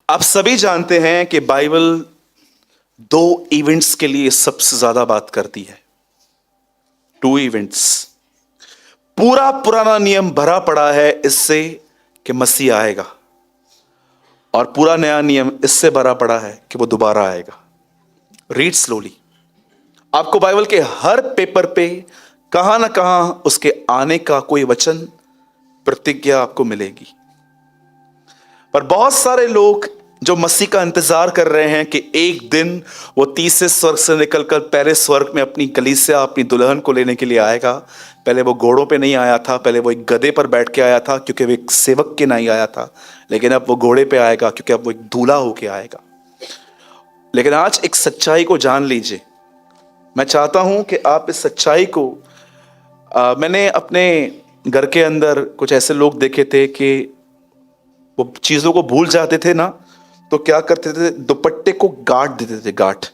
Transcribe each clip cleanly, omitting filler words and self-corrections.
आप सभी जानते हैं कि बाइबल दो इवेंट्स के लिए सबसे ज्यादा बात करती है। Two events. पूरा पुराना नियम भरा पड़ा है इससे कि मसीह आएगा, और पूरा नया नियम इससे भरा पड़ा है कि वो दोबारा आएगा। Read slowly. आपको बाइबल के हर पेपर पे कहां ना कहां उसके आने का कोई वचन, प्रतिज्ञा आपको मिलेगी। पर बहुत सारे लोग जो मसीह का इंतजार कर रहे हैं कि एक दिन वो तीसरे स्वर्ग से निकलकर पहले स्वर्ग में अपनी कलीसिया, अपनी दुल्हन को लेने के लिए आएगा। पहले वो घोड़ों पे नहीं आया था, पहले वो एक गधे पर बैठ के आया था क्योंकि वो एक सेवक के नहीं आया था, लेकिन अब वो घोड़े पे आएगा क्योंकि अब वो एक दूल्हा होके आएगा। लेकिन आज एक सच्चाई को जान लीजिए। मैं चाहता हूं कि आप इस सच्चाई को मैंने अपने घर के अंदर कुछ ऐसे लोग देखे थे कि वो चीजों को भूल जाते थे ना, तो क्या करते थे, दुपट्टे को गांठ देते थे। गांठ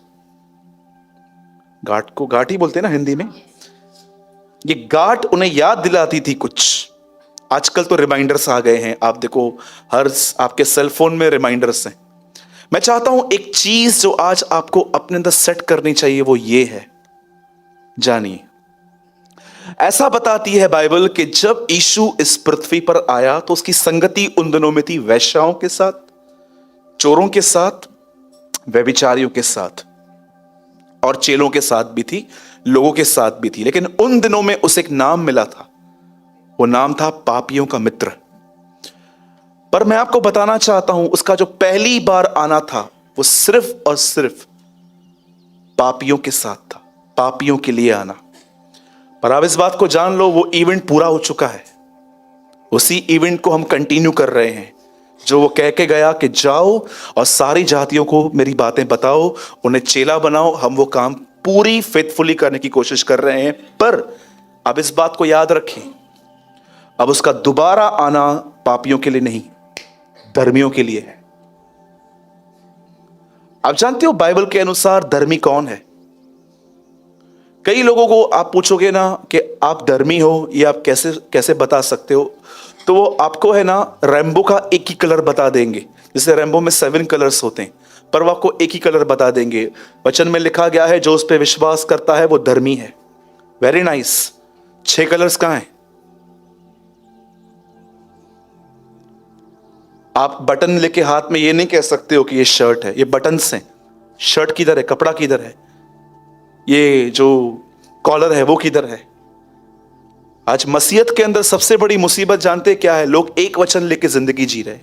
को गांठ ही बोलते हैं ना हिंदी में। ये गांठ उन्हें याद दिलाती थी कुछ। आजकल तो रिमाइंडर्स आ गए हैं, आप देखो हर आपके सेल फोन में रिमाइंडर्स हैं। मैं चाहता हूं एक चीज जो आज आपको अपने अंदर सेट करनी चाहिए, वो ये है, जानिए। ऐसा बताती है बाइबल कि जब यीशु इस पृथ्वी पर आया तो उसकी संगति उन दिनों में थी वैश्याओं के साथ, चोरों के साथ, व्यभिचारियों के साथ, और चेलों के साथ भी थी, लोगों के साथ भी थी। लेकिन उन दिनों में उसे एक नाम मिला था, वो नाम था पापियों का मित्र। पर मैं आपको बताना चाहता हूं, उसका जो पहली बार आना था वो सिर्फ और सिर्फ पापियों के साथ था, पापियों के लिए आना। पर आप इस बात को जान लो, वो इवेंट पूरा हो चुका है। उसी इवेंट को हम कंटिन्यू कर रहे हैं, जो वो कह के गया कि जाओ और सारी जातियों को मेरी बातें बताओ, उन्हें चेला बनाओ। हम वो काम पूरी फेथफुली करने की कोशिश कर रहे हैं। पर अब इस बात को याद रखें, अब उसका दोबारा आना पापियों के लिए नहीं, धर्मियों के लिए है। आप जानते हो बाइबल के अनुसार धर्मी कौन है? कई लोगों को आप पूछोगे ना कि आप धर्मी हो, ये आप कैसे कैसे बता सकते हो, तो वो आपको है ना रेनबो का एक ही कलर बता देंगे। जैसे रेनबो में 7 कलर्स होते हैं, पर वो आपको एक ही कलर बता देंगे। वचन में लिखा गया है, जो उस पर विश्वास करता है वो धर्मी है। Very nice. 6 कलर्स कहां हैं? आप बटन लेके हाथ में ये नहीं कह सकते हो कि ये शर्ट है, ये बटन्स हैं। शर्ट किधर है? कपड़ा किधर है? ये जो कॉलर है वो किधर है? आज मसीहत के अंदर सबसे बड़ी मुसीबत जानते क्या है? लोग एक वचन लेके जिंदगी जी रहे।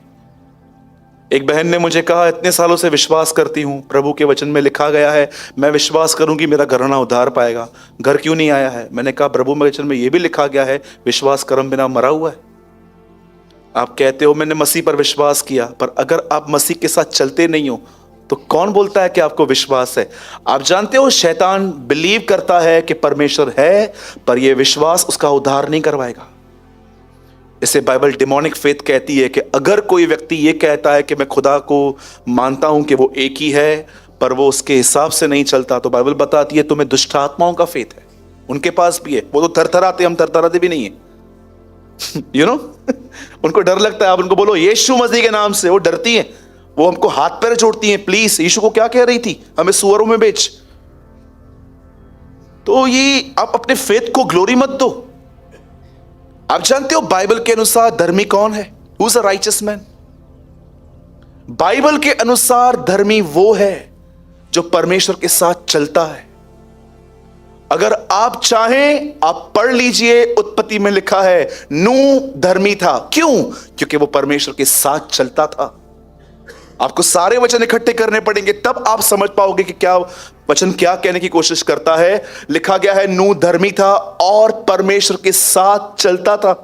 एक बहन ने मुझे कहा, इतने सालों से विश्वास करती हूं, प्रभु के वचन में लिखा गया है मैं विश्वास करूंगी मेरा घराना उद्धार पाएगा, घर क्यों नहीं आया है? मैंने कहा, प्रभु के वचन में यह भी लिखा गया है विश्वास कर्म बिना मरा हुआ है। आप कहते हो मैंने मसीह पर विश्वास किया, पर अगर आप मसीह के साथ चलते नहीं हो तो कौन बोलता है कि आपको विश्वास है? आप जानते हो शैतान बिलीव करता है कि परमेश्वर है, पर यह विश्वास उसका उद्धार नहीं करवाएगा। इसे बाइबल डिमोनिक फेथ कहती है कि अगर कोई व्यक्ति यह कहता है कि मैं खुदा को मानता हूं कि वो एक ही है, पर वो उसके हिसाब से नहीं चलता, तो बाइबल बताती है तुम्हें दुष्ट आत्माओं का फेथ है। उनके पास भी है, वो तो थरथराते, हम थरथराते भी नहीं है। यू नो उनको डर लगता है। आप उनको बोलो यीशु मसीह के नाम से, वो डरती हैं, वो हमको हाथ पैर जोड़ती हैं। प्लीज, यीशु को क्या कह रही थी? हमें सुअरों में बेच। तो ये आप अपने फेथ को ग्लोरी मत दो। आप जानते हो बाइबल के अनुसार धर्मी कौन है? Who is a righteous man? Bible के अनुसार धर्मी वो है जो परमेश्वर के साथ चलता है। अगर आप चाहें आप पढ़ लीजिए, उत्पत्ति में लिखा है नूह धर्मी था। क्यों? क्योंकि वो परमेश्वर के साथ चलता था। आपको सारे वचन इकट्ठे करने पड़ेंगे, तब आप समझ पाओगे कि क्या वचन क्या कहने की कोशिश करता है। लिखा गया है नूह धर्मी था और परमेश्वर के साथ चलता था।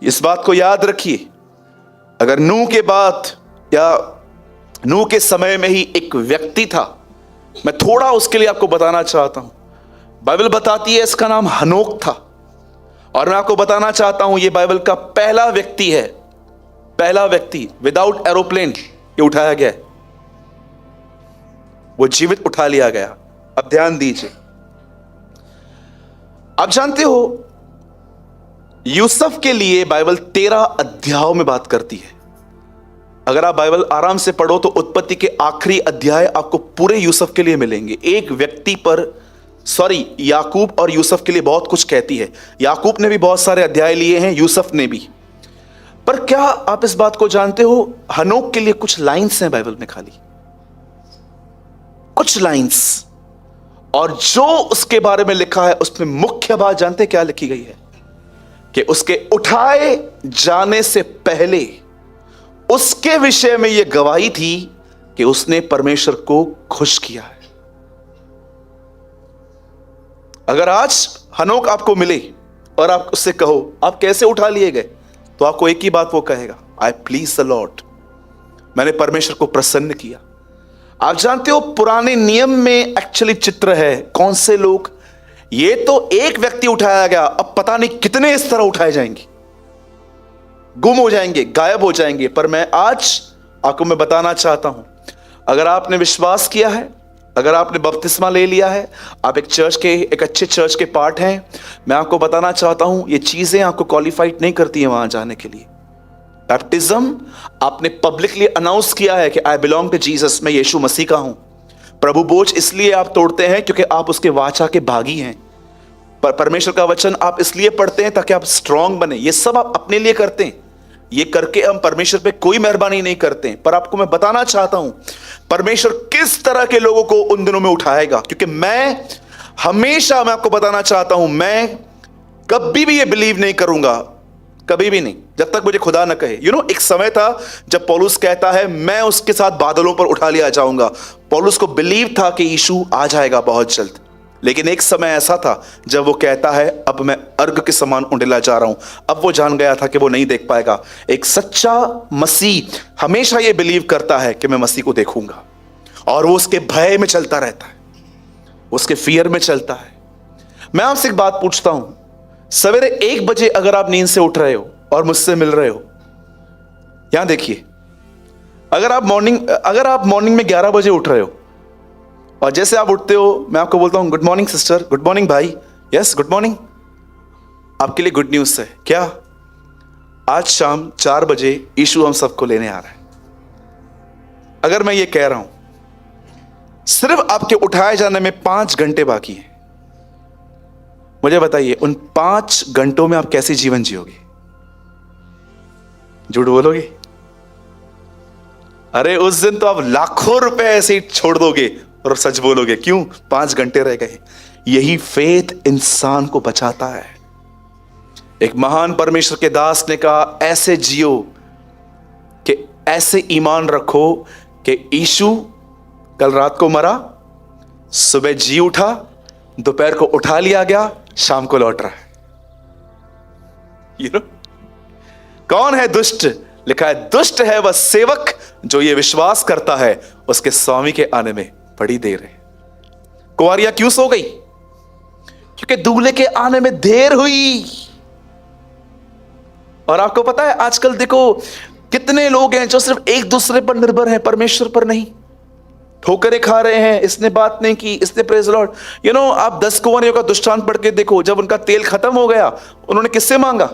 इस बात को याद रखिए। अगर नूह के बाद या नूह के समय में ही एक व्यक्ति था, मैं थोड़ा उसके लिए आपको बताना चाहता हूं। बाइबल बताती है इसका नाम हनोक था, और मैं आपको बताना चाहता हूं यह बाइबल का पहला व्यक्ति है, पहला व्यक्ति विदाउट एरोप्लेन ये उठाया गया है, वो जीवित उठा लिया गया। अब ध्यान दीजिए। आप जानते हो यूसुफ के लिए बाइबल 13 अध्यायों में बात करती है। अगर आप बाइबल आराम से पढ़ो तो उत्पत्ति के आखिरी अध्याय आपको पूरे यूसुफ के लिए मिलेंगे। एक व्यक्ति पर, सॉरी, याकूब और यूसुफ के लिए बहुत कुछ कहती है। याकूब ने भी बहुत सारे अध्याय लिए हैं, यूसुफ ने भी। पर क्या आप इस बात को जानते हो, हनोक के लिए कुछ लाइंस हैं बाइबल में, खाली कुछ लाइंस, और जो उसके बारे में लिखा है उसमें मुख्य बात जानते क्या लिखी गई है? कि उसके उठाए जाने से पहले उसके विषय में यह गवाही थी कि उसने परमेश्वर को खुश किया है। अगर आज हनोक आपको मिले और आप उससे कहो आप कैसे उठा लिए गए, तो आपको एक ही बात वो कहेगा, आई प्लीज द लॉर्ड, मैंने परमेश्वर को प्रसन्न किया। आप जानते हो पुराने नियम में एक्चुअली चित्र है, कौन से लोग, ये तो एक व्यक्ति उठाया गया, अब पता नहीं कितने इस तरह उठाए जाएंगे, गुम हो जाएंगे, गायब हो जाएंगे। पर मैं आज आपको मैं बताना चाहता हूं, अगर आपने विश्वास किया है, अगर आपने बपतिस्मा ले लिया है, आप एक अच्छे चर्च के पार्ट हैं, मैं आपको बताना चाहता हूं ये चीजें आपको क्वालिफाइड नहीं करती हैं वहां जाने के लिए। बैप्टिज्म आपने पब्लिकली अनाउंस किया है कि आई बिलोंग टू जीसस, मैं यीशु मसीह का हूं। प्रभु बोझ इसलिए आप तोड़ते हैं क्योंकि आप उसके वाचा के भागी हैं। पर परमेश्वर का वचन आप इसलिए पढ़ते हैं ताकि आप स्ट्रांग बने। ये सब आप अपने लिए करते हैं, ये करके हम परमेश्वर पे कोई मेहरबानी नहीं करते हैं। पर आपको मैं बताना चाहता हूं परमेश्वर किस तरह के लोगों को उन दिनों में उठाएगा, क्योंकि मैं आपको बताना चाहता हूं, मैं कभी भी ये बिलीव नहीं करूंगा, कभी भी नहीं, जब तक मुझे खुदा न कहे। एक समय था जब पौलुस कहता है मैं उसके साथ बादलों पर उठा लिया जाऊंगा। पौलुस को बिलीव था कि यीशु आ जाएगा बहुत जल्द, लेकिन एक समय ऐसा था जब वो कहता है अब मैं अर्घ के समान उंडेला जा रहा हूं। अब वो जान गया था कि वो नहीं देख पाएगा। एक सच्चा मसीह हमेशा ये बिलीव करता है कि मैं मसीह को देखूंगा, और वो उसके भय में चलता रहता है, उसके फियर में चलता है। मैं आपसे एक बात पूछता हूं, सवेरे 1 बजे अगर आप नींद से उठ रहे हो और मुझसे मिल रहे हो, यहां देखिए, अगर आप मॉर्निंग में 11 बजे उठ रहे हो और जैसे आप उठते हो मैं आपको बोलता हूं good morning sister, good morning भाई, यस गुड मॉर्निंग, आपके लिए गुड न्यूज है क्या? आज शाम 4 बजे यीशु हम सबको लेने आ रहा है। अगर मैं ये कह रहा हूं सिर्फ आपके उठाए जाने में 5 घंटे बाकी हैं, मुझे बताइए उन 5 घंटों में आप कैसे जीवन जियोगे? झूठ बोलोगे? अरे उस दिन तो आप लाखों रुपए ऐसे ही छोड़ दोगे और सच बोलोगे, क्यों? 5 घंटे रह गए। यही फेथ इंसान को बचाता है। एक महान परमेश्वर के दास ने कहा ऐसे जियो कि ऐसे ईमान रखो कि यीशु कल रात को मरा, सुबह जी उठा, दोपहर को उठा लिया गया, शाम को लौट रहा है। कौन है दुष्ट? लिखा है दुष्ट है वह सेवक जो ये विश्वास करता है उसके स्वामी के आने में बड़ी देर है। कुंवारियां क्यों सो गई? क्योंकि दूल्हे के आने में देर हुई। और आपको पता है आजकल देखो कितने लोग हैं जो सिर्फ एक दूसरे पर निर्भर हैं, परमेश्वर पर नहीं। ठोकरें खा रहे हैं, इसने बात नहीं की, इसने प्रेज लॉर्ड। आप 10 कुंवारियों का दृष्टांत पढ़ के देखो, जब उनका तेल खत्म हो गया उन्होंने किससे मांगा?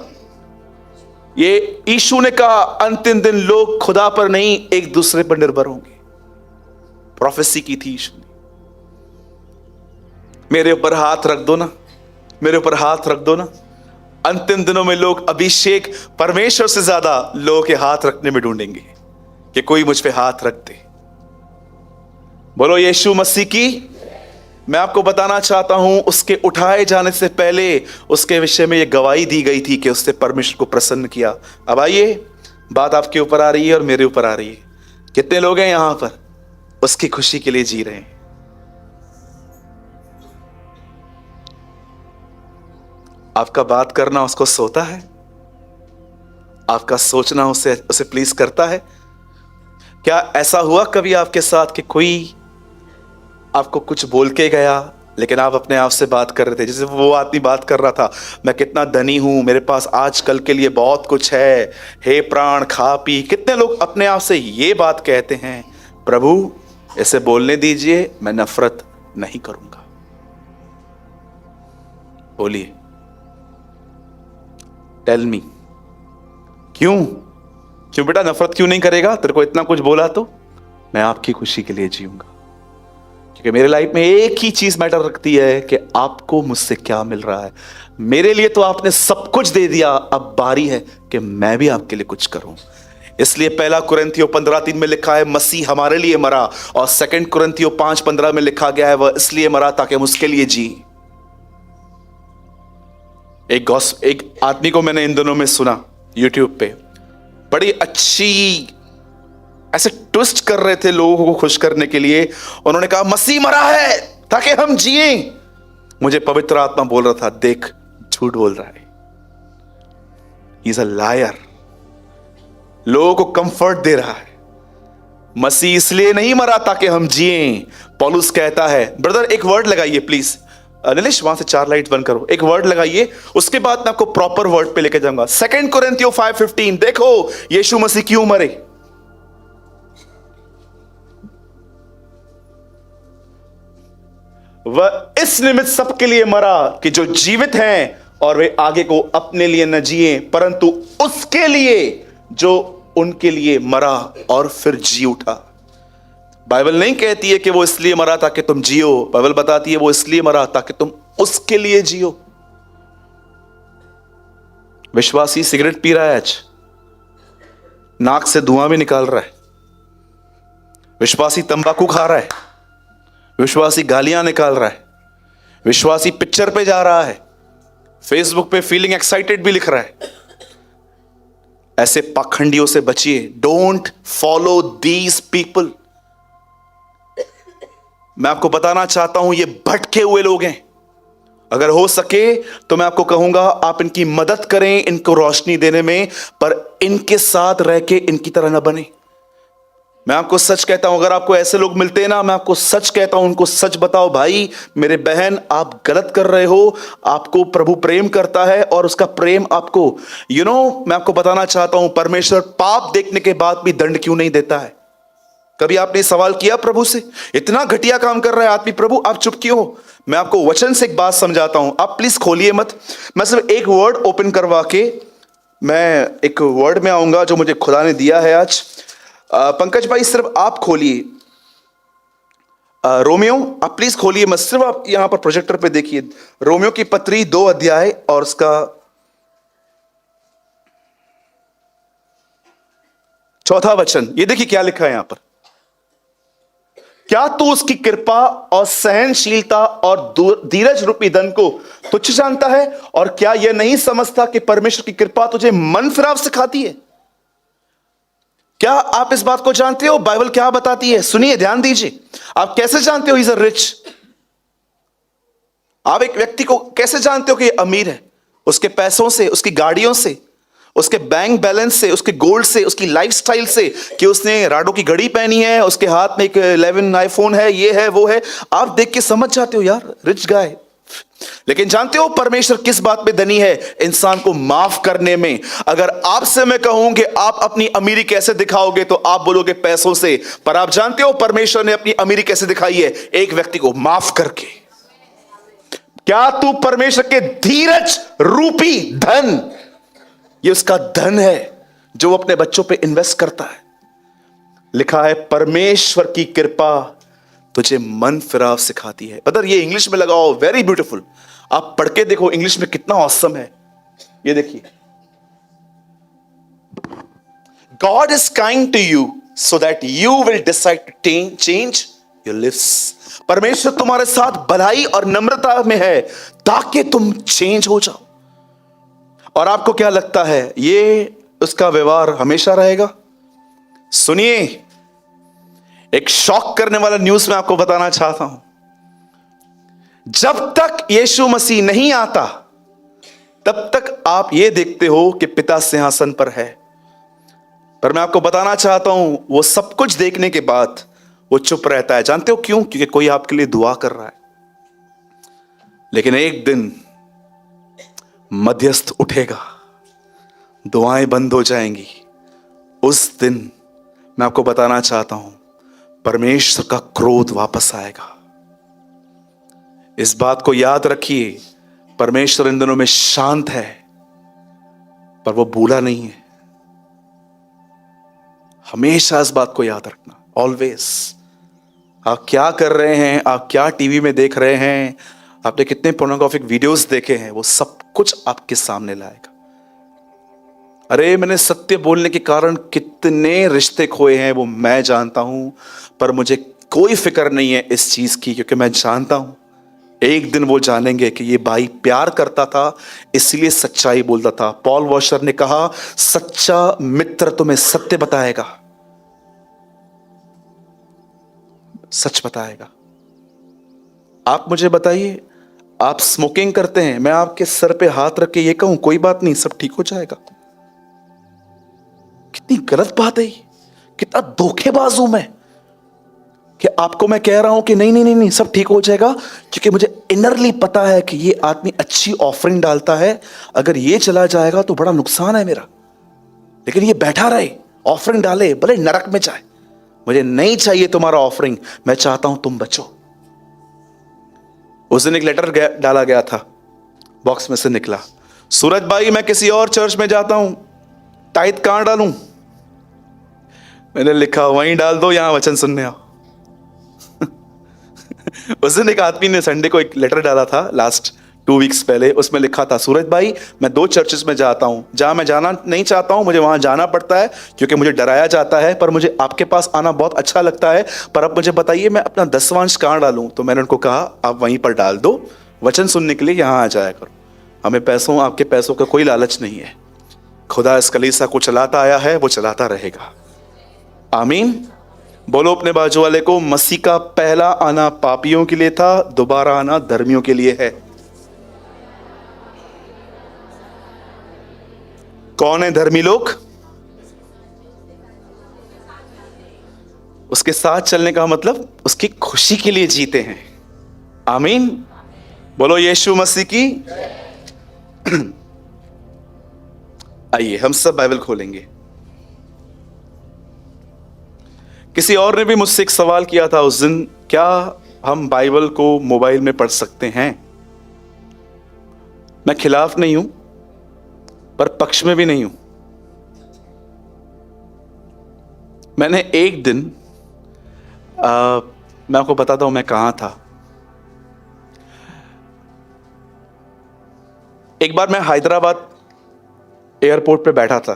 ये यीशु ने कहा अंतिम दिन लोग खुदा पर नहीं एक दूसरे पर निर्भर होंगे। प्रोफेसी की थी यीशु ने। मेरे ऊपर हाथ रख दो ना, मेरे ऊपर हाथ रख दो ना। अंतिम दिनों में लोग अभिषेक परमेश्वर से ज्यादा लोगों के हाथ रखने में ढूंढेंगे कि कोई मुझ पे हाथ रख दे। बोलो यीशु मसीह की। मैं आपको बताना चाहता हूं उसके उठाए जाने से पहले उसके विषय में यह गवाही दी गई थी कि उसने परमेश्वर को प्रसन्न किया। अब आइए, बात आपके ऊपर आ रही है और मेरे ऊपर आ रही है। कितने लोग हैं यहां पर उसकी खुशी के लिए जी रहे हैं? आपका बात करना उसको सोता है? आपका सोचना उसे प्लीज करता है? क्या ऐसा हुआ कभी आपके साथ कि कोई आपको कुछ बोल के गया लेकिन आप अपने आप से बात कर रहे थे, जैसे वो आदमी बात कर रहा था, मैं कितना धनी हूं, मेरे पास आज कल के लिए बहुत कुछ है, हे प्राण खा पी। कितने लोग अपने आप से ये बात कहते हैं, प्रभु ऐसे बोलने दीजिए, मैं नफरत नहीं करूंगा। बोलिए, टेल मी, क्यों? क्यों बेटा नफरत क्यों नहीं करेगा? तेरे को इतना कुछ बोला तो मैं आपकी खुशी के लिए जीऊंगा, क्योंकि मेरे लाइफ में एक ही चीज मैटर रखती है कि आपको मुझसे क्या मिल रहा है। मेरे लिए तो आपने सब कुछ दे दिया, अब बारी है कि मैं भी आपके लिए कुछ करूं। इसलिए पहला कुरिन्थियों 15:3 में लिखा है मसीह हमारे लिए मरा, और सेकंड कुरिन्थियों 5:15 में लिखा गया है वह इसलिए मरा ताकि हम उसके लिए जी। एक आदमी को मैंने इन दिनों में सुना यूट्यूब पे, बड़ी अच्छी ऐसे ट्विस्ट कर रहे थे लोगों को खुश करने के लिए। उन्होंने कहा मसीह मरा है ताकि हम जिए। मुझे पवित्र आत्मा बोल रहा था देख झूठ बोल रहा है, ही इज अ लायर। लोगों को कंफर्ट दे रहा है। मसीह इसलिए नहीं मरा ताकि हम जिए। पौलुस कहता है, ब्रदर एक वर्ड लगाइए प्लीज, नीलेश वहां से 4 लाइट बंद करो, एक वर्ड लगाइए, उसके बाद मैं आपको प्रॉपर वर्ड पे लेके जाऊंगा। 2 कुरिन्थियों 5:15 देखो यीशु मसीह क्यों मरे। वह इस निमित्त सबके लिए मरा कि जो जीवित हैं और वे आगे को अपने लिए न जिए, परंतु उसके लिए जो उनके लिए मरा और फिर जी उठा। बाइबल नहीं कहती है कि वो इसलिए मरा ताकि तुम जियो, बाइबल बताती है वो इसलिए मरा ताकि तुम उसके लिए जियो। विश्वासी सिगरेट पी रहा है आज, नाक से धुआं भी निकाल रहा है। विश्वासी तंबाकू खा रहा है, विश्वासी गालियां निकाल रहा है, विश्वासी पिक्चर पे जा रहा है, फेसबुक पे फीलिंग एक्साइटेड भी लिख रहा है। ऐसे पाखंडियों से बचिए। Don't follow these people. मैं आपको बताना चाहता हूं ये भटके हुए लोग हैं। अगर हो सके तो मैं आपको कहूंगा आप इनकी मदद करें, इनको रोशनी देने में, पर इनके साथ रह के इनकी तरह ना बने। मैं आपको सच कहता हूं, अगर आपको ऐसे लोग मिलते हैं ना, मैं आपको सच कहता हूं, उनको सच बताओ भाई मेरे बहन आप गलत कर रहे हो। आपको प्रभु प्रेम करता है और उसका प्रेम आपको मैं आपको बताना चाहता हूं परमेश्वर पाप देखने के बाद भी दंड क्यों नहीं देता है। कभी आपने सवाल किया प्रभु से, इतना घटिया काम कर रहा है आदमी, प्रभु आप चुप क्यों हो? मैं आपको वचन से एक बात समझाता हूं, आप प्लीज खोलिए मत। मैं सिर्फ एक वर्ड ओपन करवा के मैं एक वर्ड में आऊंगा जो मुझे खुदा ने दिया है आज। पंकज भाई सिर्फ आप खोलिए, रोमियो आप प्लीज खोलिए मत, सिर्फ आप यहां पर प्रोजेक्टर पे देखिए। रोमियो की पत्री 2 अध्याय और उसका 4 वचन, ये देखिए क्या लिखा है यहां पर। क्या तू उसकी कृपा और सहनशीलता और धीरज रूपी धन को तुच्छ जानता है, और क्या यह नहीं समझता कि परमेश्वर की कृपा तुझे मन फिराव सिखाती है? क्या आप इस बात को जानते हो बाइबल क्या बताती है? सुनिए, ध्यान दीजिए। आप कैसे जानते हो इज अ रिच? आप एक व्यक्ति को कैसे जानते हो कि ये अमीर है? उसके पैसों से, उसकी गाड़ियों से, उसके बैंक बैलेंस से, उसके गोल्ड से, उसकी लाइफस्टाइल से, कि उसने राडो की घड़ी पहनी है, उसके हाथ में एक 11 आईफोन है, ये है वो है। आप देख के समझ जाते हो यार रिच गाय। लेकिन जानते हो परमेश्वर किस बात में धनी है? इंसान को माफ करने में। अगर आपसे मैं कहूं कि आप अपनी अमीरी कैसे दिखाओगे तो आप बोलोगे पैसों से, पर आप जानते हो परमेश्वर ने अपनी अमीरी कैसे दिखाई है? एक व्यक्ति को माफ करके। क्या तू परमेश्वर के धीरज रूपी धन, ये उसका धन है जो वो अपने बच्चों पे इन्वेस्ट करता है। लिखा है परमेश्वर की कृपा तुझे मन फिराव सिखाती है। बदर ये इंग्लिश में लगाओ, वेरी ब्यूटीफुल। आप पढ़ के देखो इंग्लिश में कितना ऑसम है। ये देखिए, God is kind to you so that you will decide to change your lives. परमेश्वर तुम्हारे साथ भलाई और नम्रता में है ताकि तुम चेंज हो जाओ। और आपको क्या लगता है ये उसका व्यवहार हमेशा रहेगा? सुनिए, एक शॉक करने वाला न्यूज मैं आपको बताना चाहता हूं। जब तक यीशु मसीह नहीं आता तब तक आप ये देखते हो कि पिता सिंहासन पर है, पर मैं आपको बताना चाहता हूं वो सब कुछ देखने के बाद वो चुप रहता है। जानते हो क्यों? क्योंकि कोई आपके लिए दुआ कर रहा है। लेकिन एक दिन मध्यस्थ उठेगा, दुआएं बंद हो जाएंगी। उस दिन मैं आपको बताना चाहता हूं परमेश्वर का क्रोध वापस आएगा। इस बात को याद रखिए, परमेश्वर इन दिनों में शांत है पर वो भूला नहीं है। हमेशा इस बात को याद रखना, ऑलवेज। आप क्या कर रहे हैं, आप क्या टीवी में देख रहे हैं, आपने कितने पोर्नोग्राफिक वीडियोस देखे हैं, वो सब कुछ आपके सामने लाएगा। अरे मैंने सत्य बोलने के कारण कितने रिश्ते खोए हैं वो मैं जानता हूं, पर मुझे कोई फिक्र नहीं है इस चीज की, क्योंकि मैं जानता हूं एक दिन वो जानेंगे कि ये भाई प्यार करता था, इसलिए सच्चाई बोलता था। पॉल वॉशर ने कहा, सच्चा मित्र तुम्हें सत्य बताएगा, सच बताएगा। आप मुझे बताइए, आप स्मोकिंग करते हैं, मैं आपके सर पे हाथ रख के ये कहूं कोई बात नहीं, सब ठीक हो जाएगा? कितनी गलत बात है, कितना धोखेबाज हूं मैं कि आपको मैं कह रहा हूं कि नहीं नहीं नहीं नहीं सब ठीक हो जाएगा, क्योंकि मुझे इनरली पता है कि ये आदमी अच्छी ऑफरिंग डालता है, अगर ये चला जाएगा तो बड़ा नुकसान है मेरा। लेकिन ये बैठा रहे, ऑफरिंग डाले, भले नरक में जाए, मुझे नहीं चाहिए तुम्हारा ऑफरिंग, मैं चाहता हूं तुम बचो। उस दिन एक लेटर डाला गया था, बॉक्स में से निकला, सूरज भाई मैं किसी और चर्च में जाता हूं, टाइट कहां डालूं? मैंने लिखा, वहीं डाल दो, यहां वचन सुनने आओ। उस दिन एक आदमी ने संडे को एक लेटर डाला था, लास्ट 2 वीक्स पहले, उसमें लिखा था, सूरज भाई मैं 2 चर्चेस में जाता हूं, जहां मैं जाना नहीं चाहता हूं, मुझे वहां जाना पड़ता है क्योंकि मुझे डराया जाता है, पर मुझे आपके पास आना बहुत अच्छा लगता है, पर अब मुझे बताइए मैं अपना 10वांश कहां डालूं? तो मैंने उनको कहा, आप वहीं पर डाल दो, वचन सुनने के लिए यहां आ जाया करो, हमें पैसों, आपके पैसों का कोई लालच नहीं है। खुदा इस कलीसिया को चलाता आया है, वो चलाता रहेगा। आमीन। बोलो अपने बाजू वाले को, मसीह का पहला आना पापियों के लिए था, दोबारा आना धर्मियों के लिए है। कौन है धर्मी लोग? उसके साथ चलने का मतलब उसकी खुशी के लिए जीते हैं। आमीन। बोलो यीशु मसीह की। आइए हम सब बाइबल खोलेंगे। किसी और ने भी मुझसे एक सवाल किया था उस दिन, क्या हम बाइबल को मोबाइल में पढ़ सकते हैं? मैं खिलाफ नहीं हूं, पर पक्ष में भी नहीं हूं। मैंने एक दिन मैं आपको बताता हूं मैं कहां था। एक बार मैं हैदराबाद एयरपोर्ट पे बैठा था,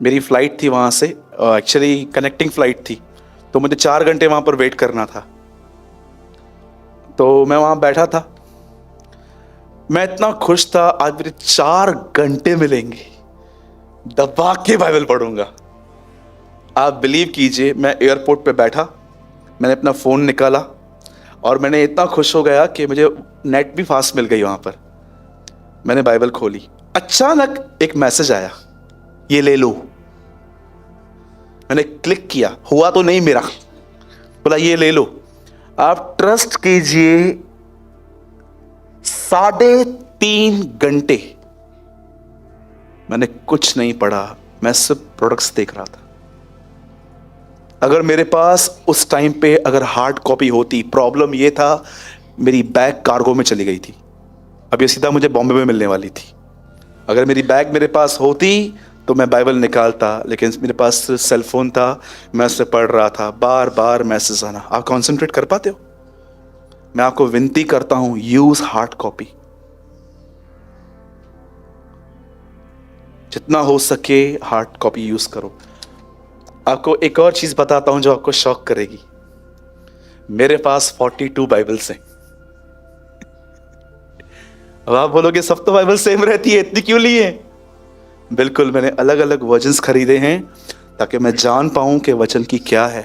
मेरी फ्लाइट थी वहां से, एक्चुअली कनेक्टिंग फ्लाइट थी, तो मुझे 4 घंटे वहां पर वेट करना था। तो मैं वहां बैठा था, मैं इतना खुश था, आज मेरे 4 घंटे मिलेंगे, दबा के बाइबल पढ़ूंगा। आप बिलीव कीजिए, मैं एयरपोर्ट पे बैठा, मैंने अपना फ़ोन निकाला और मैंने इतना खुश हो गया कि मुझे नेट भी फास्ट मिल गई वहाँ पर। मैंने बाइबल खोली, अचानक एक मैसेज आया, ये ले लो। मैंने क्लिक किया, हुआ तो नहीं मेरा, बोला ये ले लो। आप ट्रस्ट कीजिए, 3.5 घंटे मैंने कुछ नहीं पढ़ा, मैं सिर्फ प्रोडक्ट्स देख रहा था। अगर मेरे पास उस टाइम पे अगर हार्ड कॉपी होती, प्रॉब्लम ये था मेरी बैग कार्गो में चली गई थी, अब ये सीधा मुझे बॉम्बे में मिलने वाली थी। अगर मेरी बैग मेरे पास होती तो मैं बाइबल निकालता, लेकिन मेरे पास सेल फोन था, मैं उससे पढ़ रहा था, बार बार मैसेज आना। आप कॉन्सेंट्रेट कर पाते हो? मैं आपको विनती करता हूं, यूज हार्ड कॉपी, जितना हो सके हार्ड कॉपी यूज करो। आपको एक और चीज बताता हूं जो आपको शॉक करेगी, मेरे पास 42 बाइबल्स हैं। अब आप बोलोगे सब तो बाइबल सेम रहती है, इतनी क्यों ली है? बिल्कुल, मैंने अलग अलग वर्जन्स खरीदे हैं ताकि मैं जान पाऊं कि वचन की क्या है।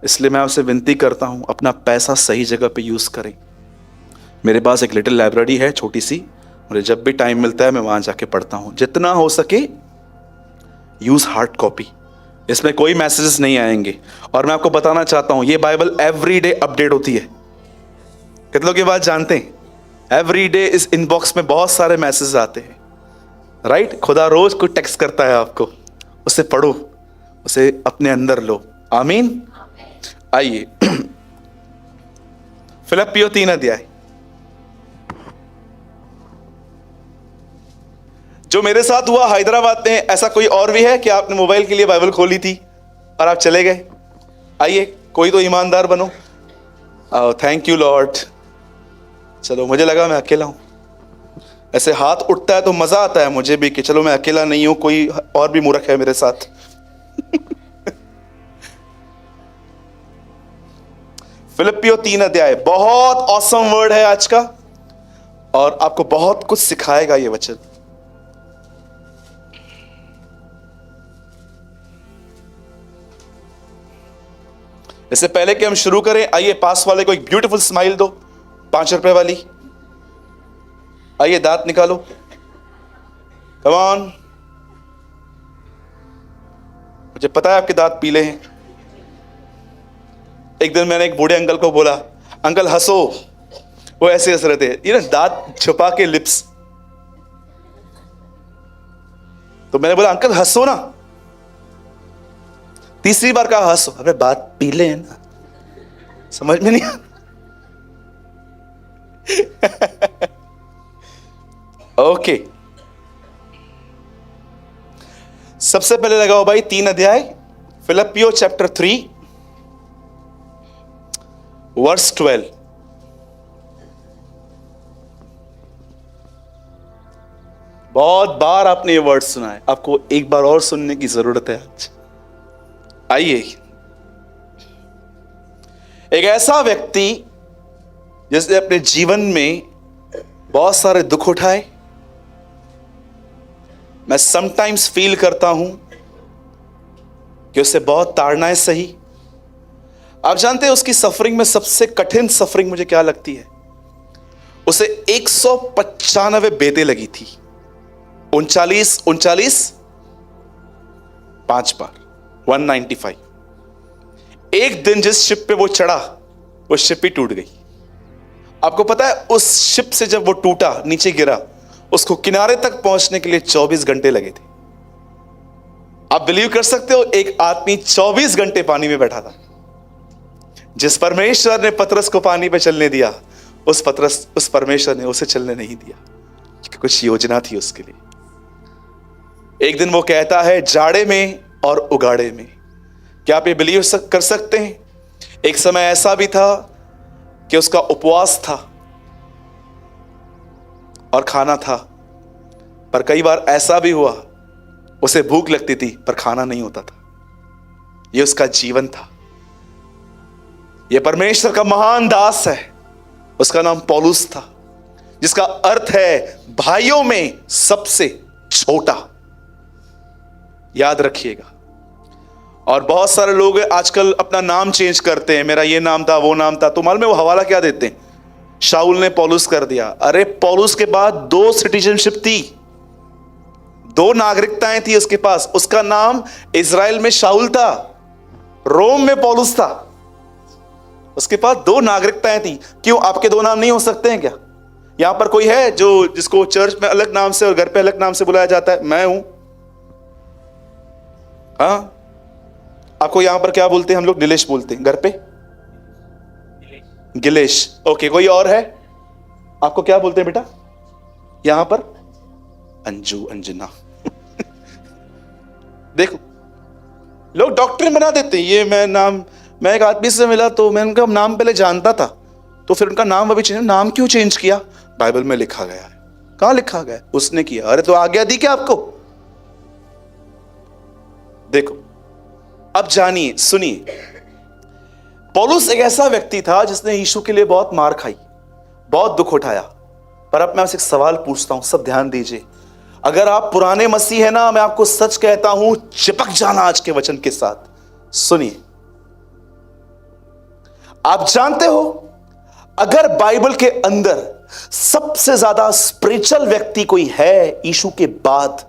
इसलिए मैं आपसे विनती करता हूं, अपना पैसा सही जगह पे यूज करें। मेरे पास एक लिटिल लाइब्रेरी है, छोटी सी, मुझे जब भी टाइम मिलता है मैं वहां जाके पढ़ता हूं। जितना हो सके यूज हार्ड कॉपी, इसमें कोई मैसेजेस नहीं आएंगे। और मैं आपको बताना चाहता हूं, ये बाइबल एवरीडे अपडेट होती है। कितने लोग ये बात जानते हैं? एवरीडे इस इनबॉक्स में बहुत सारे मैसेज आते हैं, राइट? खुदा रोज कोई टेक्स्ट करता है आपको, उसे पढ़ो, उसे अपने अंदर लो। आमीन। आइए फिलिप्पियों 3 अध्याय, जो मेरे साथ हुआ हैदराबाद में, ऐसा कोई और भी है कि आपने मोबाइल के लिए बाइबल खोली थी और आप चले गए? आइए, कोई तो ईमानदार बनो। Thank you Lord. चलो, मुझे लगा मैं अकेला हूं। ऐसे हाथ उठता है तो मजा आता है मुझे भी कि चलो मैं अकेला नहीं हूं, कोई और भी मूर्ख है मेरे साथ। फिलिपियो 3 अध्याय, बहुत ऑसम वर्ड है आज का और आपको बहुत कुछ सिखाएगा ये वचन। इससे पहले कि हम शुरू करें, आइए पास वाले को एक ब्यूटीफुल स्माइल दो, 5 रुपए वाली। आइए, दांत निकालो, कम ऑन। मुझे पता है आपके दांत पीले हैं। एक दिन मैंने एक बूढ़े अंकल को बोला, अंकल हंसो। वो ऐसे हंस रहे थे, ये ना दांत छुपा के लिप्स। तो मैंने बोला, अंकल हंसो ना। तीसरी बार कहा हंसो। अरे बात पीले हैं ना, समझ में नहीं। ओके, सबसे पहले लगाओ भाई 3 अध्याय, फिलिपियो चैप्टर 3 वर्स 12। बहुत बार आपने ये वर्ड सुना है, आपको एक बार और सुनने की जरूरत है आज। आइए, एक ऐसा व्यक्ति जिसने अपने जीवन में बहुत सारे दुख उठाए, मैं समटाइम्स फील करता हूं कि उसे बहुत ताड़नाएं सही। आप जानते हैं उसकी सफरिंग में सबसे कठिन सफरिंग मुझे क्या लगती है? उसे 195 बेतें लगी थी। 39 5 बार 195। एक दिन जिस शिप पे वो चढ़ा, वो शिप ही टूट गई। आपको पता है, उस शिप से जब वो टूटा, नीचे गिरा, उसको किनारे तक पहुंचने के लिए 24 घंटे लगे थे। आप बिलीव कर सकते हो, एक आदमी 24 घंटे पानी में बैठा था। जिस परमेश्वर ने पतरस को पानी पे चलने दिया, उस परमेश्वर ने उसे चलने नहीं दिया, क्योंकि कुछ योजना थी उसके लिए। एक दिन वो कहता है, जाड़े में और उगाड़े में। क्या आप ये बिलीव कर सकते हैं? एक समय ऐसा भी था कि उसका उपवास था और खाना था, पर कई बार ऐसा भी हुआ उसे भूख लगती थी पर खाना नहीं होता था। यह उसका जीवन था। यह परमेश्वर का महान दास है, उसका नाम पौलुस था, जिसका अर्थ है भाइयों में सबसे छोटा। याद रखिएगा। और बहुत सारे लोग आजकल अपना नाम चेंज करते हैं, मेरा ये नाम था, वो नाम था। तो मालूम है वो हवाला क्या देते हैं? शाऊल ने पौलुस कर दिया। अरे पौलुस के बाद 2 सिटीजनशिप थी, 2 नागरिकताएं थी उसके पास। उसका नाम इजराइल में शाऊल था, रोम में पौलुस था। उसके पास 2 नागरिकताएं थी। क्यों आपके 2 नाम नहीं हो सकते हैं क्या? यहां पर कोई है जिसको चर्च में अलग नाम से और घर पे अलग नाम से बुलाया जाता है? मैं हूं। हाँ, आपको यहां पर क्या बोलते हैं? हम लोग नीलेश बोलते हैं, घर पे गिलेश। ओके, कोई और है? आपको क्या बोलते हैं बेटा यहां पर? अंजू, अंजना। देखो, लोग डॉक्ट्रिन बना देते हैं। ये मैं एक आदमी से मिला तो मैं उनका नाम पहले जानता था, तो फिर उनका नाम अभी चेंज। नाम क्यों चेंज किया? बाइबल में लिखा गया है। कहां लिखा गया? उसने किया। अरे तो आज्ञा दी क्या आपको? देखो, अब जानिए, सुनिए। पौलुस एक ऐसा व्यक्ति था जिसने यीशु के लिए बहुत मार खाई, बहुत दुख उठाया। पर अब मैं आपसे एक सवाल पूछता हूं, सब ध्यान दीजिए। अगर आप पुराने मसीह है ना, मैं आपको सच कहता हूं, चिपक जाना आज के वचन के साथ। सुनिए, आप जानते हो, अगर बाइबल के अंदर सबसे ज्यादा स्पिरिचुअल व्यक्ति कोई है यीशु के बाद,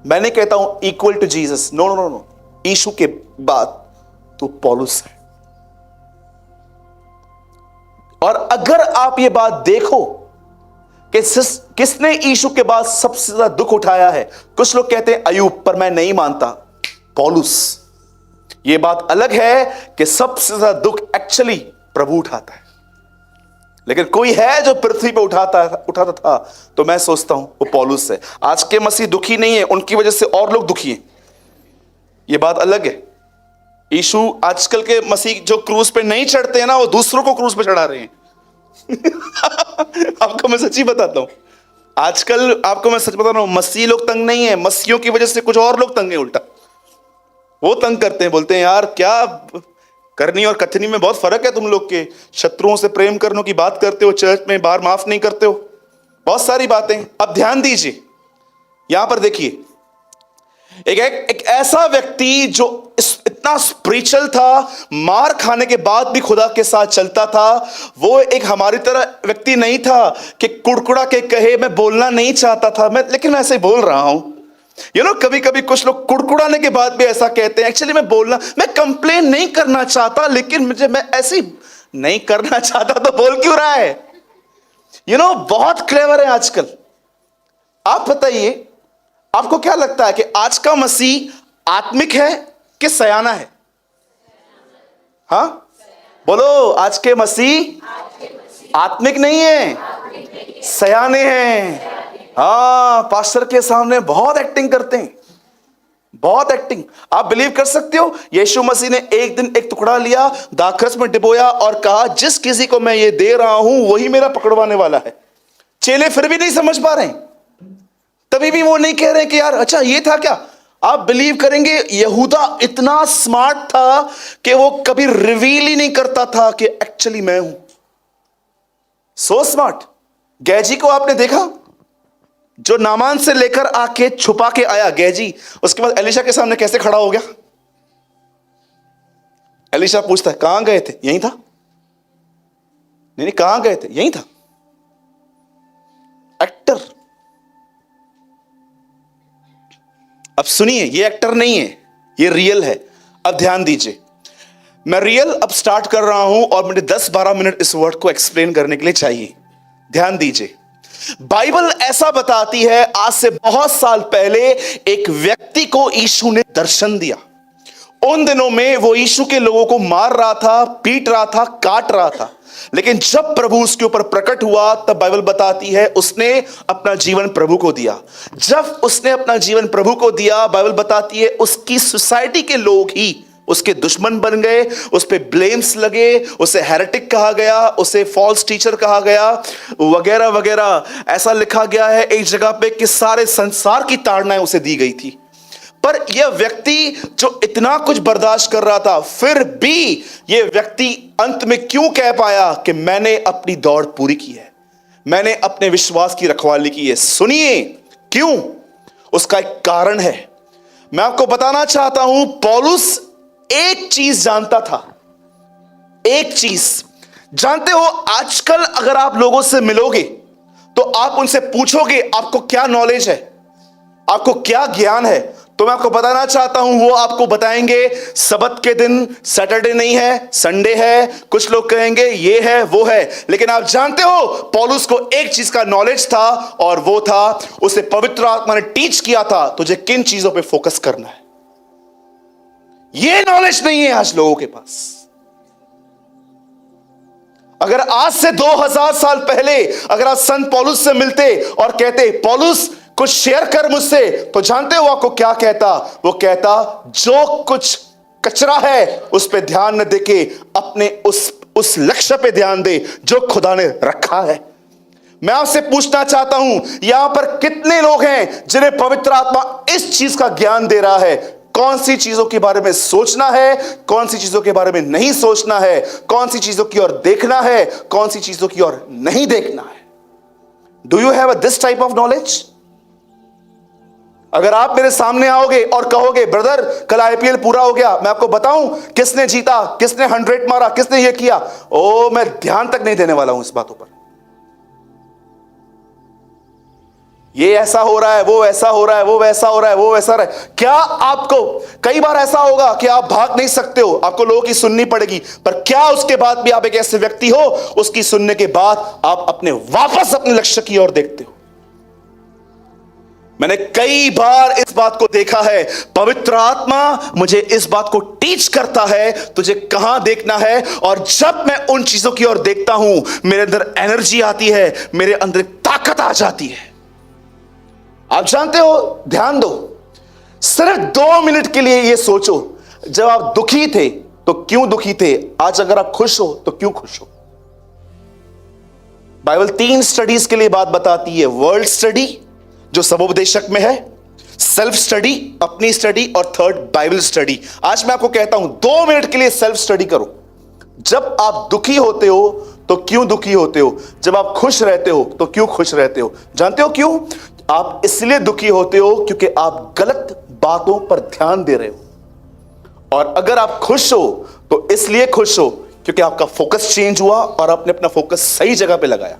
मैं नहीं कहता हूं equal to Jesus, no no no, यीशु के बाद, तो पौलुस है। और अगर आप ये बात देखो कि किसने यीशु के बाद सबसे ज्यादा दुख उठाया है, कुछ लोग कहते हैं अयूब, पर मैं नहीं मानता, पौलुस। ये बात अलग है कि सबसे ज्यादा दुख एक्चुअली प्रभु उठाता है। लेकिन कोई है जो पृथ्वी पे उठाता था, तो मैं सोचता हूं वो पौलुस है। आज के मसीह दुखी नहीं है, उनकी वजह से और लोग दुखी हैं, ये बात अलग है। यीशु, आजकल के मसीह जो क्रूज पे नहीं चढ़ते हैं ना, वो दूसरों को क्रूज पे चढ़ा रहे हैं। आपको मैं सच्ची बताता हूं, आजकल आपको मैं सच बता रहा हूं, मसीह लोग तंग नहीं है, मसीहियों की वजह से कुछ और लोग तंग है। उल्टा वो तंग करते हैं, बोलते हैं यार क्या करनी और कथनी में बहुत फर्क है तुम लोग के। शत्रुओं से प्रेम करने की बात करते हो, चर्च में बाहर माफ नहीं करते हो, बहुत सारी बातें। अब ध्यान दीजिए, यहां पर देखिए, एक ऐसा व्यक्ति जो इतना स्पिरिचुअल था, मार खाने के बाद भी खुदा के साथ चलता था। वो एक हमारी तरह व्यक्ति नहीं था कि कुड़कुड़ा के कहे मैं बोलना नहीं चाहता था, लेकिन मैं ऐसे बोल रहा हूं। कभी कभी कुछ लोग कुड़कुड़ाने के बाद भी ऐसा कहते हैं, एक्चुअली मैं कंप्लेन नहीं करना चाहता, लेकिन मैं ऐसे नहीं करना चाहता, तो बोल क्यों रहा है? बहुत क्लेवर है आजकल। आप बताइए, आपको क्या लगता है कि आज का मसीह आत्मिक है कि सयाना है? हाँ बोलो, आज के मसीह आत्मिक नहीं है, सयाने हैं। हाँ, पास्टर के सामने बहुत एक्टिंग करते हैं, बहुत एक्टिंग। आप बिलीव कर सकते हो, यीशु मसीह ने एक दिन एक टुकड़ा लिया, दाखरस में डिबोया और कहा जिस किसी को मैं ये दे रहा हूं वही मेरा पकड़वाने वाला है। चेले फिर भी नहीं समझ पा रहे हैं, तभी भी वो नहीं कह रहे कि यार अच्छा ये था क्या। आप बिलीव करेंगे, यहूदा इतना स्मार्ट था कि वो कभी रिवील ही नहीं करता था कि एक्चुअली मैं हूं। So smart. गेजी को आपने देखा, जो नामान से लेकर आके छुपा के आया गेजी, उसके बाद एलिशा के सामने कैसे खड़ा हो गया। एलिशा पूछता है कहां गए थे? यहीं था। नहीं, कहां गए थे? यहीं था। एक्टर। अब सुनिए, ये एक्टर नहीं है, ये रियल है। अब ध्यान दीजिए, मैं रियल अब स्टार्ट कर रहा हूं और मुझे 10-12 मिनट इस वर्ड को एक्सप्लेन करने के लिए चाहिए। ध्यान दीजिए, बाइबल ऐसा बताती है, आज से बहुत साल पहले एक व्यक्ति को यीशु ने दर्शन दिया। उन दिनों में वो यीशु के लोगों को मार रहा था, पीट रहा था, काट रहा था, लेकिन जब प्रभु उसके ऊपर प्रकट हुआ तब बाइबल बताती है उसने अपना जीवन प्रभु को दिया। जब उसने अपना जीवन प्रभु को दिया, बाइबल बताती है उसकी सोसाइटी के लोग ही उसके दुश्मन बन गए, उस पे ब्लेम्स लगे, उसे हेरेटिक कहा गया, उसे फॉल्स टीचर कहा गया, वगैरह वगैरह। ऐसा लिखा गया है एक जगह पे कि सारे संसार की ताड़नाएं उसे दी गई थी। पर यह व्यक्ति जो इतना कुछ बर्दाश्त कर रहा था, फिर भी यह व्यक्ति अंत में क्यों कह पाया कि मैंने अपनी दौड़ पूरी की है, मैंने अपने विश्वास की रखवाली की है? सुनिए क्यों, उसका एक कारण है। मैं आपको बताना चाहता हूं, पौलुस एक चीज जानता था। एक चीज जानते हो, आजकल अगर आप लोगों से मिलोगे तो आप उनसे पूछोगे आपको क्या नॉलेज है, आपको क्या ज्ञान है, तो मैं आपको बताना चाहता हूं, वो आपको बताएंगे सबत के दिन सैटरडे नहीं है, संडे है। कुछ लोग कहेंगे ये है वो है, लेकिन आप जानते हो पौलुस को एक चीज का नॉलेज था, और वो था उसे पवित्र आत्मा ने टीच किया था तुझे किन चीजों पे फोकस करना है। ये नॉलेज नहीं है आज लोगों के पास। अगर आज से 2000 साल पहले अगर आप संत पौलुस से मिलते और कहते पौलुस कुछ शेयर कर मुझसे, तो जानते हो आपको क्या कहता? वो कहता जो कुछ कचरा है उस पे ध्यान न देके अपने उस लक्ष्य पे ध्यान दे जो खुदा ने रखा है। मैं आपसे पूछना चाहता हूं, यहां पर कितने लोग हैं जिन्हें पवित्र आत्मा इस चीज का ज्ञान दे रहा है, कौन सी चीजों के बारे में सोचना है, कौन सी चीजों के बारे में नहीं सोचना है, कौन सी चीजों की ओर देखना है, कौन सी चीजों की ओर नहीं देखना है? Do you have this type of knowledge? अगर आप मेरे सामने आओगे और कहोगे ब्रदर कल आईपीएल पूरा हो गया, मैं आपको बताऊं किसने जीता, किसने 100 मारा, किसने ये किया, ओ मैं ध्यान तक नहीं देने वाला हूं इस बातों पर। ये ऐसा हो रहा है, वो ऐसा हो रहा है, वो वैसा हो रहा है, वो वैसा रहा है। क्या आपको कई बार ऐसा होगा कि आप भाग नहीं सकते हो, आपको लोगों की सुननी पड़ेगी, पर क्या उसके बाद भी आप एक ऐसे व्यक्ति हो उसकी सुनने के बाद आप वापस अपने लक्ष्य की ओर देखते हो? मैंने कई बार इस बात को देखा है, पवित्र आत्मा मुझे इस बात को टीच करता है तुझे कहां देखना है, और जब मैं उन चीजों की ओर देखता हूं मेरे अंदर एनर्जी आती है, मेरे अंदर ताकत आ जाती है। आप जानते हो, ध्यान दो, सिर्फ 2 मिनट के लिए यह सोचो, जब आप दुखी थे तो क्यों दुखी थे, आज अगर आप खुश हो तो क्यों खुश हो। बाइबल 3 स्टडीज के लिए बात बताती है, वर्ल्ड स्टडी जो सबोपदेशक में है, सेल्फ स्टडी अपनी स्टडी, और थर्ड बाइबल स्टडी। आज मैं आपको कहता हूं 2 मिनट के लिए सेल्फ स्टडी करो। जब आप दुखी होते हो तो क्यों दुखी होते हो, जब आप खुश रहते हो तो क्यों खुश रहते हो। जानते हो क्यों? आप इसलिए दुखी होते हो क्योंकि आप गलत बातों पर ध्यान दे रहे हो, और अगर आप खुश हो तो इसलिए खुश हो क्योंकि आपका फोकस चेंज हुआ और आपने अपना फोकस सही जगह पे लगाया।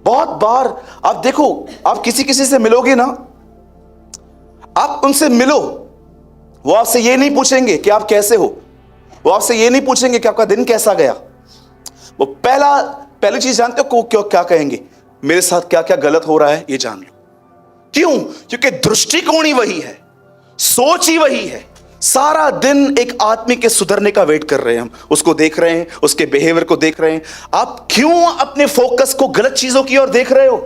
बहुत बार आप देखो, आप किसी किसी से मिलोगे ना, आप उनसे मिलो, वो आपसे ये नहीं पूछेंगे कि आप कैसे हो, वो आपसे ये नहीं पूछेंगे कि आपका दिन कैसा गया। वो पहली चीज जानते हो क्यों क्या कहेंगे, मेरे साथ क्या क्या गलत हो रहा है ये जान लो। क्यों? क्योंकि दृष्टिकोण ही वही है, सोच ही वही है। सारा दिन एक आदमी के सुधरने का वेट कर रहे हैं, हम उसको देख रहे हैं, उसके बिहेवियर को देख रहे हैं। आप क्यों अपने फोकस को गलत चीजों की ओर देख रहे हो?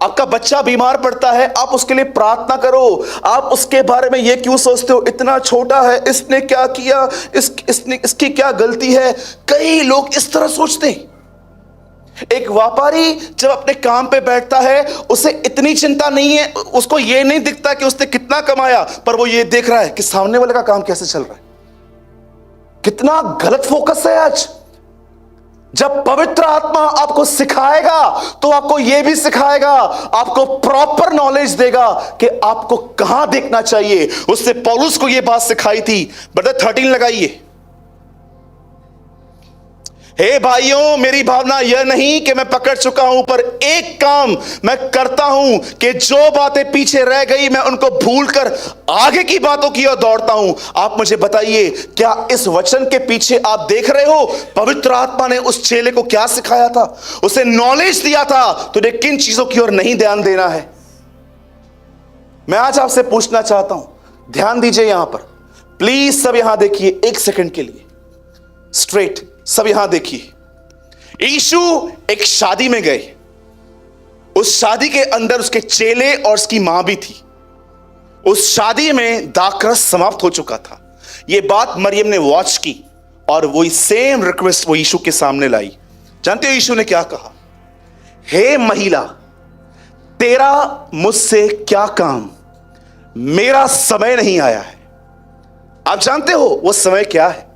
आपका बच्चा बीमार पड़ता है, आप उसके लिए प्रार्थना करो। आप उसके बारे में ये क्यों सोचते हो, इतना छोटा है, इसने क्या किया, इसकी क्या गलती है। कई लोग इस तरह सोचते हैं। एक व्यापारी जब अपने काम पे बैठता है, उसे इतनी चिंता नहीं है, उसको ये नहीं दिखता कि उसने कितना कमाया, पर वो ये देख रहा है कि सामने वाले का काम कैसे चल रहा है। कितना गलत फोकस है आज। जब पवित्र आत्मा आपको सिखाएगा तो आपको यह भी सिखाएगा, आपको प्रॉपर नॉलेज देगा कि आपको कहां देखना चाहिए। उससे पौलुस को यह बात सिखाई थी। ब्रदर 13 लगाइए। हे भाइयों, मेरी भावना यह नहीं कि मैं पकड़ चुका हूं, पर एक काम मैं करता हूं कि जो बातें पीछे रह गई मैं उनको भूलकर आगे की बातों की ओर दौड़ता हूं। आप मुझे बताइए, क्या इस वचन के पीछे आप देख रहे हो पवित्र आत्मा ने उस चेले को क्या सिखाया था, उसे नॉलेज दिया था, तुझे किन चीजों की ओर नहीं ध्यान देना है। मैं आज आपसे पूछना चाहता हूं, ध्यान दीजिए यहां पर प्लीज, सब यहां देखिए 1 सेकंड के लिए, स्ट्रेट सब यहां देखिए। यीशु एक शादी में गए, उस शादी के अंदर उसके चेले और उसकी मां भी थी। उस शादी में दाखरस समाप्त हो चुका था। यह बात मरियम ने वॉच की और वही सेम रिक्वेस्ट वो यीशु के सामने लाई। जानते हो यीशु ने क्या कहा? हे महिला, तेरा मुझसे क्या काम, मेरा समय नहीं आया है। आप जानते हो वो समय क्या है?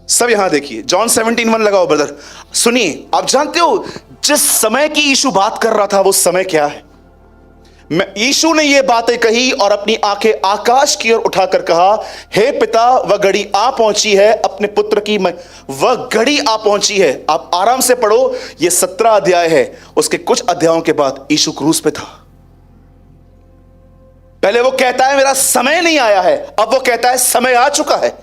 सब यहां देखिए, जॉन 17:1 लगाओ ब्रदर, सुनिए। आप जानते हो जिस समय की यीशु बात कर रहा था वो समय क्या है? यीशु ने ये बातें कही और अपनी आंखें आकाश की ओर उठाकर कहा, हे पिता, वह घड़ी आ पहुंची है, अपने पुत्र की वह घड़ी आ पहुंची है। आप आराम से पढ़ो, ये 17 अध्याय है। उसके कुछ अध्यायों के बाद यीशु क्रूस पे था। पहले वो कहता है मेरा समय नहीं आया है, अब वो कहता है समय आ चुका है।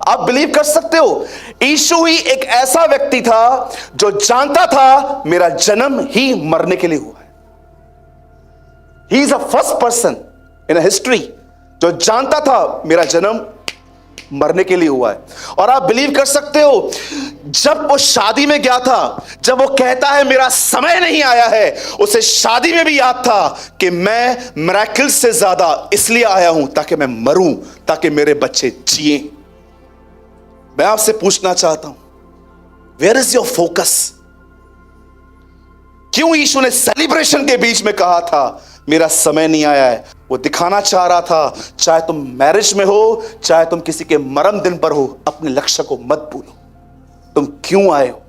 आप बिलीव कर सकते हो, यीशु ही एक ऐसा व्यक्ति था जो जानता था मेरा जन्म ही मरने के लिए हुआ है। He is the first person in history जो जानता था मेरा जन्म मरने के लिए हुआ है। और आप बिलीव कर सकते हो, जब वो शादी में गया था, जब वो कहता है मेरा समय नहीं आया है, उसे शादी में भी याद था कि मैं मिरेकल से ज्यादा इसलिए आया हूं ताकि मैं मरूं, ताकि मेरे बच्चे जिए। मैं आपसे पूछना चाहता हूं, वेयर इज योर फोकस? क्यों यीशु ने सेलिब्रेशन के बीच में कहा था मेरा समय नहीं आया है? वो दिखाना चाह रहा था, चाहे तुम मैरिज में हो, चाहे तुम किसी के मरण दिन पर हो, अपने लक्ष्य को मत भूलो। तुम क्यों आए हो?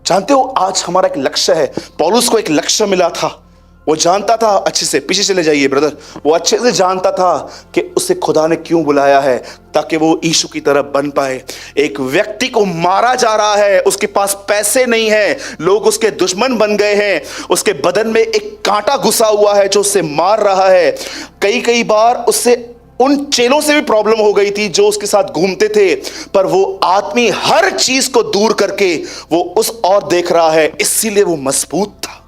जानते हो आज हमारा एक लक्ष्य है। पौलुस को एक लक्ष्य मिला था, वो जानता था, अच्छे से पीछे चले जाइए ब्रदर, वो अच्छे से जानता था कि उसे खुदा ने क्यों बुलाया है, ताकि वो यीशु की तरह बन पाए। एक व्यक्ति को मारा जा रहा है, उसके पास पैसे नहीं है, लोग उसके दुश्मन बन गए हैं, उसके बदन में एक कांटा घुसा हुआ है जो उसे मार रहा है। कई बार उससे उन चेलों से भी प्रॉब्लम हो गई थी जो उसके साथ घूमते थे, पर वो आदमी हर चीज को दूर करके वो उस और देख रहा है, इसीलिए वो मजबूत था।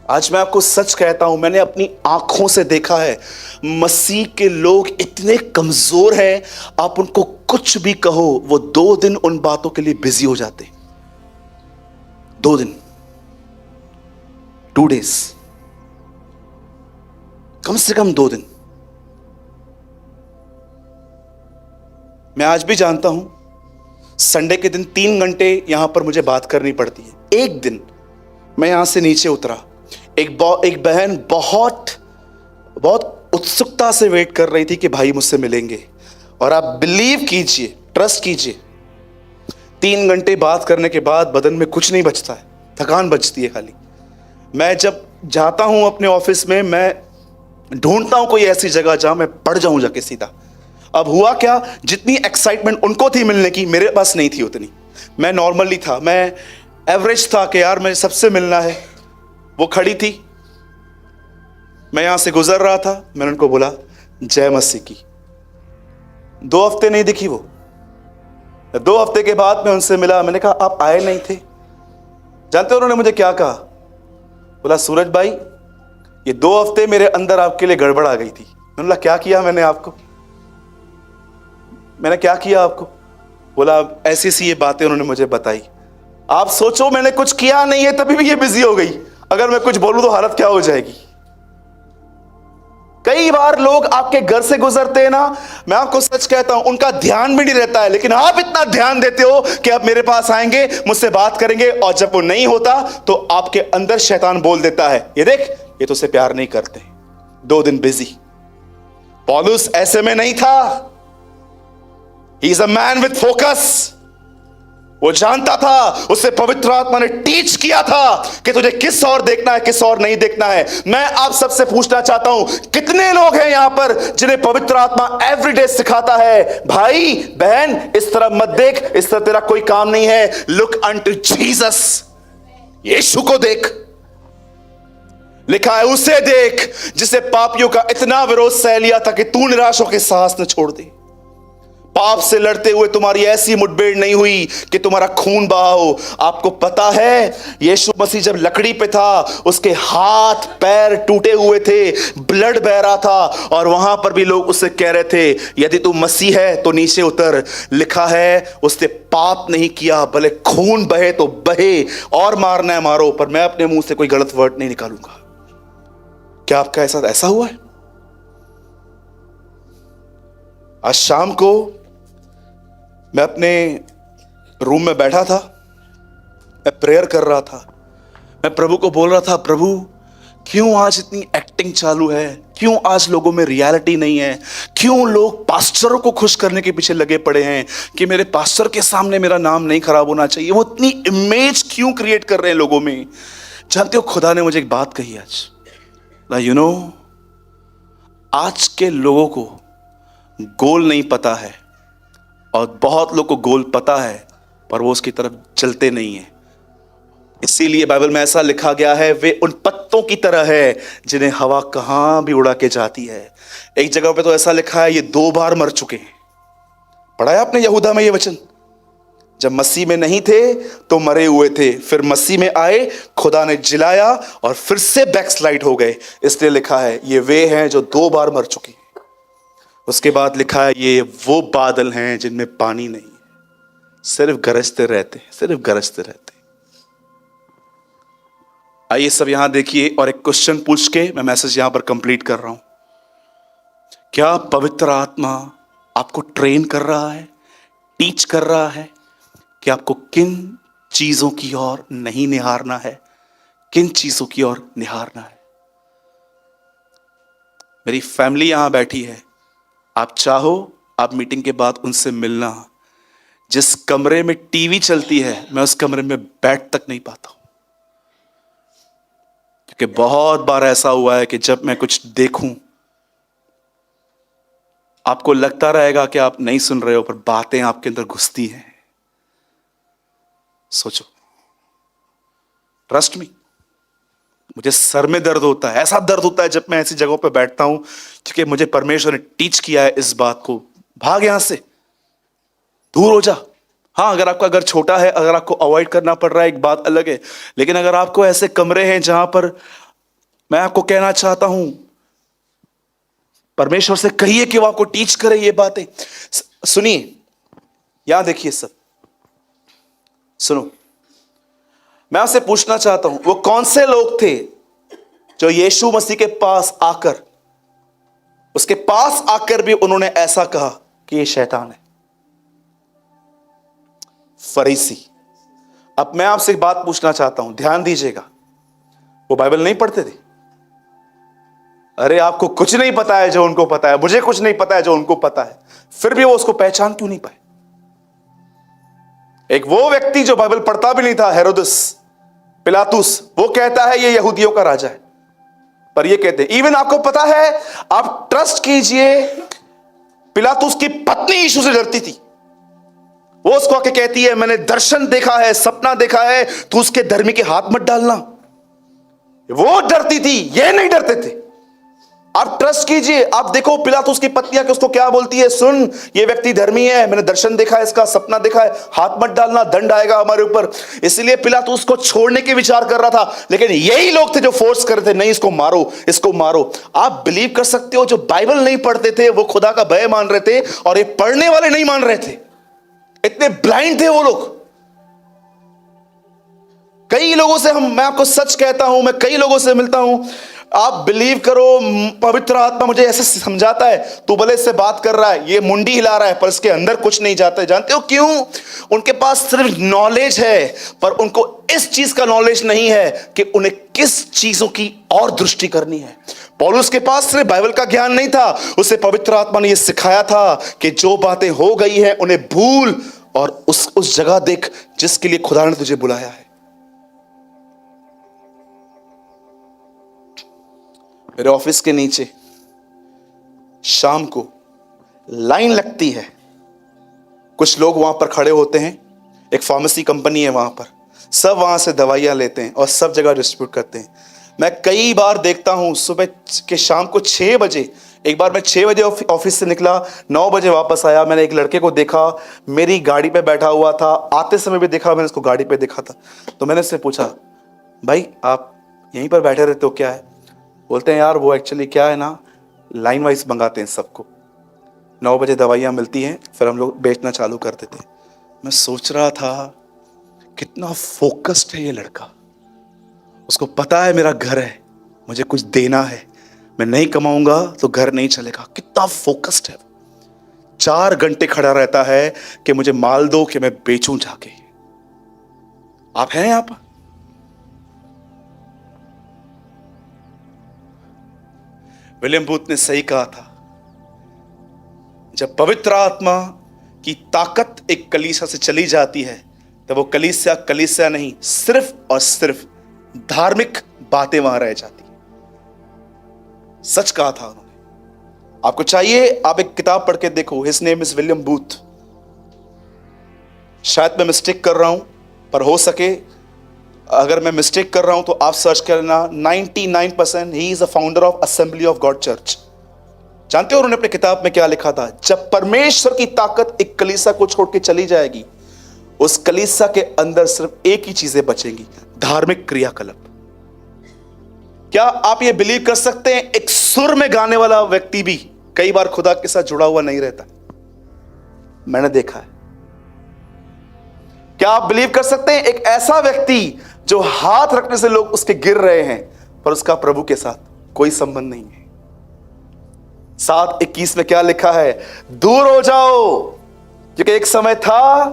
आज मैं आपको सच कहता हूं, मैंने अपनी आंखों से देखा है मसीह के लोग इतने कमजोर हैं, आप उनको कुछ भी कहो वो 2 दिन उन बातों के लिए बिजी हो जाते। 2 दिन, 2 days, कम से कम 2 दिन। मैं आज भी जानता हूं संडे के दिन 3 घंटे यहां पर मुझे बात करनी पड़ती है। एक दिन मैं यहां से नीचे उतरा, एक बहन बहुत बहुत उत्सुकता से वेट कर रही थी कि भाई मुझसे मिलेंगे, और आप बिलीव कीजिए, ट्रस्ट कीजिए, 3 घंटे बात करने के बाद बदन में कुछ नहीं बचता है, थकान बचती है खाली। मैं जब जाता हूं अपने ऑफिस में, मैं ढूंढता हूं कोई ऐसी जगह जहां मैं पड़ जाऊं जाके सीधा। अब हुआ क्या, जितनी एक्साइटमेंट उनको थी मिलने की, मेरे पास नहीं थी उतनी। मैं नॉर्मली था, मैं एवरेज था कि यार मैं सबसे मिलना है। वो खड़ी थी, मैं यहां से गुजर रहा था, मैंने उनको बोला जय मसीह की। 2 हफ्ते नहीं दिखी वो। 2 हफ्ते के बाद मैं उनसे मिला, मैंने कहा आप आए नहीं थे। जानते हो उन्होंने मुझे क्या कहा? बोला सूरज भाई, ये 2 हफ्ते मेरे अंदर आपके लिए गड़बड़ आ गई थी। मैंने बोला क्या किया मैंने आपको? मैंने क्या किया आपको? बोला ऐसी सी ये बातें उन्होंने मुझे बताई। आप सोचो मैंने कुछ किया नहीं है, तभी भी ये बिजी हो गई। अगर मैं कुछ बोलूं तो हालत क्या हो जाएगी। कई बार लोग आपके घर से गुजरते हैं ना, मैं आपको सच कहता हूं, उनका ध्यान भी नहीं रहता है, लेकिन आप इतना ध्यान देते हो कि आप मेरे पास आएंगे, मुझसे बात करेंगे, और जब वो नहीं होता तो आपके अंदर शैतान बोल देता है ये देख, ये तुझसे प्यार नहीं करते। 2 दिन बिजी। पौलुस ऐसे में नहीं था। He is a man with focus. वो जानता था, उसे पवित्र आत्मा ने टीच किया था कि तुझे किस और देखना है, किस और नहीं देखना है। मैं आप सबसे पूछना चाहता हूं, कितने लोग हैं यहां पर जिन्हें पवित्र आत्मा एवरीडे सिखाता है, भाई बहन इस तरह मत देख, इस तरह तेरा कोई काम नहीं है, लुक अनटू जीसस, यीशु को देख। लिखा है उसे देख जिसे पापियों का इतना विरोध सह लिया था कि तू निराश होकर साहस न छोड़ दे। पाप से लड़ते हुए तुम्हारी ऐसी मुठभेड़ नहीं हुई कि तुम्हारा खून बहा हो। आपको पता है यीशु मसीह जब लकड़ी पे था, उसके हाथ पैर टूटे हुए थे, ब्लड बह रहा था, और वहां पर भी लोग उससे कह रहे थे यदि तू मसीह है तो नीचे उतर। लिखा है उसने पाप नहीं किया, भले खून बहे तो बहे, और मारना है मारो, पर मैं अपने मुंह से कोई गलत वर्ड नहीं निकालूंगा। क्या आपका ऐसा हुआ है? आज शाम को मैं अपने रूम में बैठा था, मैं प्रेयर कर रहा था, मैं प्रभु को बोल रहा था प्रभु क्यों आज इतनी एक्टिंग चालू है, क्यों आज लोगों में रियलिटी नहीं है, क्यों लोग पास्टरों को खुश करने के पीछे लगे पड़े हैं कि मेरे पास्टर के सामने मेरा नाम नहीं खराब होना चाहिए, वो इतनी इमेज क्यों क्रिएट कर रहे हैं लोगों में। जानते हो खुदा ने मुझे एक बात कही आज, यू नो, आज के लोगों को गोल नहीं पता है, और बहुत लोग को गोल पता है पर वो उसकी तरफ चलते नहीं है। इसीलिए बाइबल में ऐसा लिखा गया है, वे उन पत्तों की तरह है जिन्हें हवा कहां भी उड़ा के जाती है। एक जगह पे तो ऐसा लिखा है ये 2 बार मर चुके हैं। पढ़ा है आपने यहूदा में ये वचन? जब मसीह में नहीं थे तो मरे हुए थे, फिर मसीह में आए, खुदा ने जिलाया और फिर से बैकस्लाइड हो गए। इसलिए लिखा है ये वे हैं जो 2 बार मर चुके हैं। उसके बाद लिखा है ये वो बादल हैं जिनमें पानी नहीं है, सिर्फ गरजते रहते हैं, सिर्फ गरजते रहते हैं। आइए सब यहां देखिए, और एक क्वेश्चन पूछ के मैं मैसेज यहां पर कंप्लीट कर रहा हूं। क्या पवित्र आत्मा आपको ट्रेन कर रहा है, टीच कर रहा है कि आपको किन चीजों की ओर नहीं निहारना है, किन चीजों की ओर निहारना है? मेरी फैमिली यहां बैठी है, आप चाहो आप मीटिंग के बाद उनसे मिलना। जिस कमरे में टीवी चलती है मैं उस कमरे में बैठ तक नहीं पाता हूं, क्योंकि बहुत बार ऐसा हुआ है कि जब मैं कुछ देखूं, आपको लगता रहेगा कि आप नहीं सुन रहे हो, पर बातें आपके अंदर घुसती हैं। सोचो, ट्रस्ट मी, मुझे सर में दर्द होता है, ऐसा दर्द होता है जब मैं ऐसी जगहों पर बैठता हूं, क्योंकि मुझे परमेश्वर ने टीच किया है इस बात को, भाग यहां से, दूर हो जा। हाँ, अगर आपका घर छोटा है, अगर आपको अवॉइड करना पड़ रहा है, एक बात अलग है, लेकिन अगर आपको ऐसे कमरे हैं जहां पर मैं आपको कहना चाहता हूं, परमेश्वर से कहिए कि वो आपको टीच करे ये बातें। सुनिए, यहां देखिए सब, सुनो, मैं आपसे पूछना चाहता हूं, वो कौन से लोग थे जो यीशु मसीह के पास आकर, उसके पास आकर भी उन्होंने ऐसा कहा कि ये शैतान है? फरीसी। अब मैं आपसे एक बात पूछना चाहता हूं, ध्यान दीजिएगा। वो बाइबल नहीं पढ़ते थे? अरे आपको कुछ नहीं पता है जो उनको पता है, मुझे कुछ नहीं पता है जो उनको पता है, फिर भी वो उसको पहचान क्यों नहीं पाए? एक वो व्यक्ति जो बाइबल पढ़ता भी नहीं था, हेरोदस, पिलातुस, वो कहता है ये यहूदियों का राजा है, पर ये कहते हैं, इवन आपको पता है, आप ट्रस्ट कीजिए, पिलातुस की पत्नी यीशु से डरती थी। वो उसको आके कहती है, मैंने दर्शन देखा है, सपना देखा है, तू उसके धर्मी के हाथ मत डालना। वो डरती थी, ये नहीं डरते थे। आप ट्रस्ट कीजिए, आप देखो पिलातुस की पत्नी आके उसको क्या बोलती है, सुन ये व्यक्ति धर्मी है, मैंने दर्शन देखा है, इसका सपना देखा है, हाथ मत डालना, दंड आएगा हमारे ऊपर। इसलिए पिलातुस को छोड़ने के विचार कर रहा था, लेकिन यही लोग थे जो फोर्स कर रहे थे, नहीं इसको मारो, इसको मारो। आप बिलीव कर सकते हो, जो बाइबल नहीं पढ़ते थे वो खुदा का भय मान रहे थे, और ये पढ़ने वाले नहीं मान रहे थे। इतने ब्लाइंड थे वो लोग। कई लोगों से मैं आपको सच कहता हूं, मैं कई लोगों से मिलता हूं, आप बिलीव करो, पवित्र आत्मा मुझे ऐसे समझाता है, तू भले इससे बात कर रहा है, ये मुंडी हिला रहा है, पर इसके अंदर कुछ नहीं जाता है। जानते हो क्यों? उनके पास सिर्फ नॉलेज है, पर उनको इस चीज का नॉलेज नहीं है कि उन्हें किस चीजों की और दृष्टि करनी है। पौलुस के पास सिर्फ बाइबल का ज्ञान नहीं था, उसे पवित्र आत्मा ने यह सिखाया था कि जो बातें हो गई हैं उन्हें भूल और उस जगह देख जिसके लिए खुदा ने तुझे बुलाया है। मेरे ऑफिस के नीचे शाम को लाइन लगती है, कुछ लोग वहां पर खड़े होते हैं, एक फार्मेसी कंपनी है वहां पर, सब वहां से दवाइयां लेते हैं और सब जगह डिस्ट्रीब्यूट करते हैं। मैं कई बार देखता हूं, सुबह के शाम को 6 बजे, एक बार मैं 6 बजे ऑफिस से निकला, 9 बजे वापस आया, मैंने एक लड़के को देखा मेरी गाड़ी पे बैठा हुआ था, आते समय भी देखा, मैंने उसको गाड़ी पे देखा था। तो मैंने उससे पूछा, भाई आप यहीं पर बैठे रहते हो क्या है? बोलते हैं यार वो एक्चुअली क्या है ना, लाइन वाइज मंगाते हैं सबको, 9 बजे दवाइयाँ मिलती हैं, फिर हम लोग बेचना चालू कर देते हैं। मैं सोच रहा था कितना फोकस्ड है ये लड़का, उसको पता है मेरा घर है, मुझे कुछ देना है, मैं नहीं कमाऊंगा तो घर नहीं चलेगा। कितना फोकस्ड है। 4 घंटे खड़ा रहता है कि मुझे माल दो कि मैं बेचूं जाके। आप हैं यहां पर? विलियम बूथ ने सही कहा था, जब पवित्र आत्मा की ताकत एक कलीसिया से चली जाती है तो वो कलीसिया नहीं, सिर्फ और सिर्फ धार्मिक बातें वहां रह जाती। सच कहा था उन्होंने। आपको चाहिए आप एक किताब पढ़ के देखो, his name is William booth. शायद मैं मिस्टेक कर रहा हूं, पर हो सके अगर मैं मिस्टेक कर रहा हूं तो आप सर्च करना। 99% he is a founder of assembly of God church. जानते हो उन्होंने अपनी किताब में क्या लिखा था? जब परमेश्वर की ताकत एक कलीसिया को छोड़ के चली जाएगी, उस कलीसिया के अंदर सिर्फ एक ही चीजें बचेंगी, धार्मिक क्रियाकलाप। क्या आप ये बिलीव कर सकते हैं, एक सुर में गाने वाला व्यक्ति भी कई बार खुदा के साथ जुड़ा हुआ नहीं रहता? मैंने देखा है। क्या आप बिलीव कर सकते हैं, एक ऐसा व्यक्ति जो हाथ रखने से लोग उसके गिर रहे हैं, पर उसका प्रभु के साथ कोई संबंध नहीं है? 7:21 में क्या लिखा है? दूर हो जाओ, क्योंकि एक समय था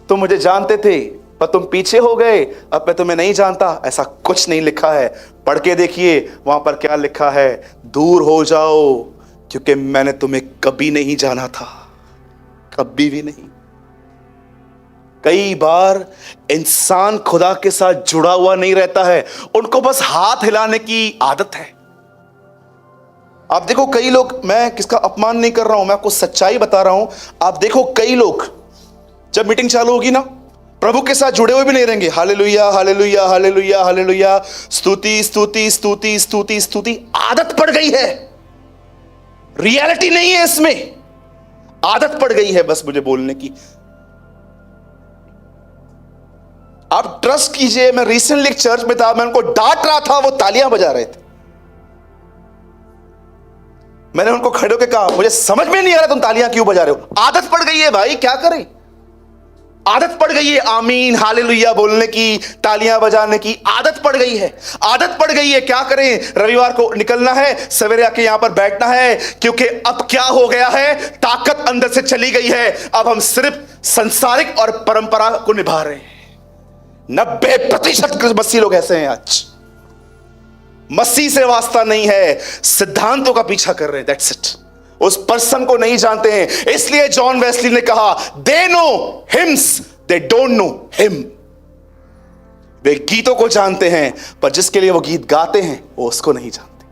तुम मुझे जानते थे पर तुम पीछे हो गए, अब मैं तुम्हें नहीं जानता। ऐसा कुछ नहीं लिखा है। पढ़ के देखिए वहां पर क्या लिखा है, दूर हो जाओ क्योंकि मैंने तुम्हें कभी नहीं जाना था, कभी भी नहीं। कई बार इंसान खुदा के साथ जुड़ा हुआ नहीं रहता है, उनको बस हाथ हिलाने की आदत है। आप देखो कई लोग, मैं किसका अपमान नहीं कर रहा हूं, मैं आपको सच्चाई बता रहा हूं। आप देखो कई लोग जब मीटिंग चालू होगी ना, प्रभु के साथ जुड़े हुए भी नहीं रहेंगे। हालेलुया हालेलुया हालेलुया हालेलुया, स्तुति स्तुति स्तुति स्तुति स्तुति। आदत पड़ गई है, रियलिटी नहीं है इसमें, आदत पड़ गई है बस मुझे बोलने की। आप ट्रस्ट कीजिए, मैं रिसेंटली एक चर्च में था, मैं उनको डांट रहा था, वो तालियां बजा रहे थे। मैंने उनको खड़े होकर कहा, मुझे समझ में नहीं आ रहा तुम तालियां क्यों बजा रहे हो। आदत पड़ गई है भाई, क्या करें, आदत पड़ गई है आमीन हालेलुया बोलने की, तालियां बजाने की आदत पड़ गई है, आदत पड़ गई है। क्या करें, रविवार को निकलना है, सवेरे आके यहां पर बैठना है, क्योंकि अब क्या हो गया है, ताकत अंदर से चली गई है। अब हम सिर्फ संसारिक और परंपरा को निभा रहे हैं। 90% मसीह लोग ऐसे हैं आज, मसीह से वास्ता नहीं है, सिद्धांतों का पीछा कर रहे हैं, दैट्स इट। उस पर्सन को नहीं जानते हैं। इसलिए जॉन वेस्ली ने कहा, they know hymns they don't know him. वे गीतों को जानते हैं, पर जिसके लिए वो गीत गाते हैं वो उसको नहीं जानते।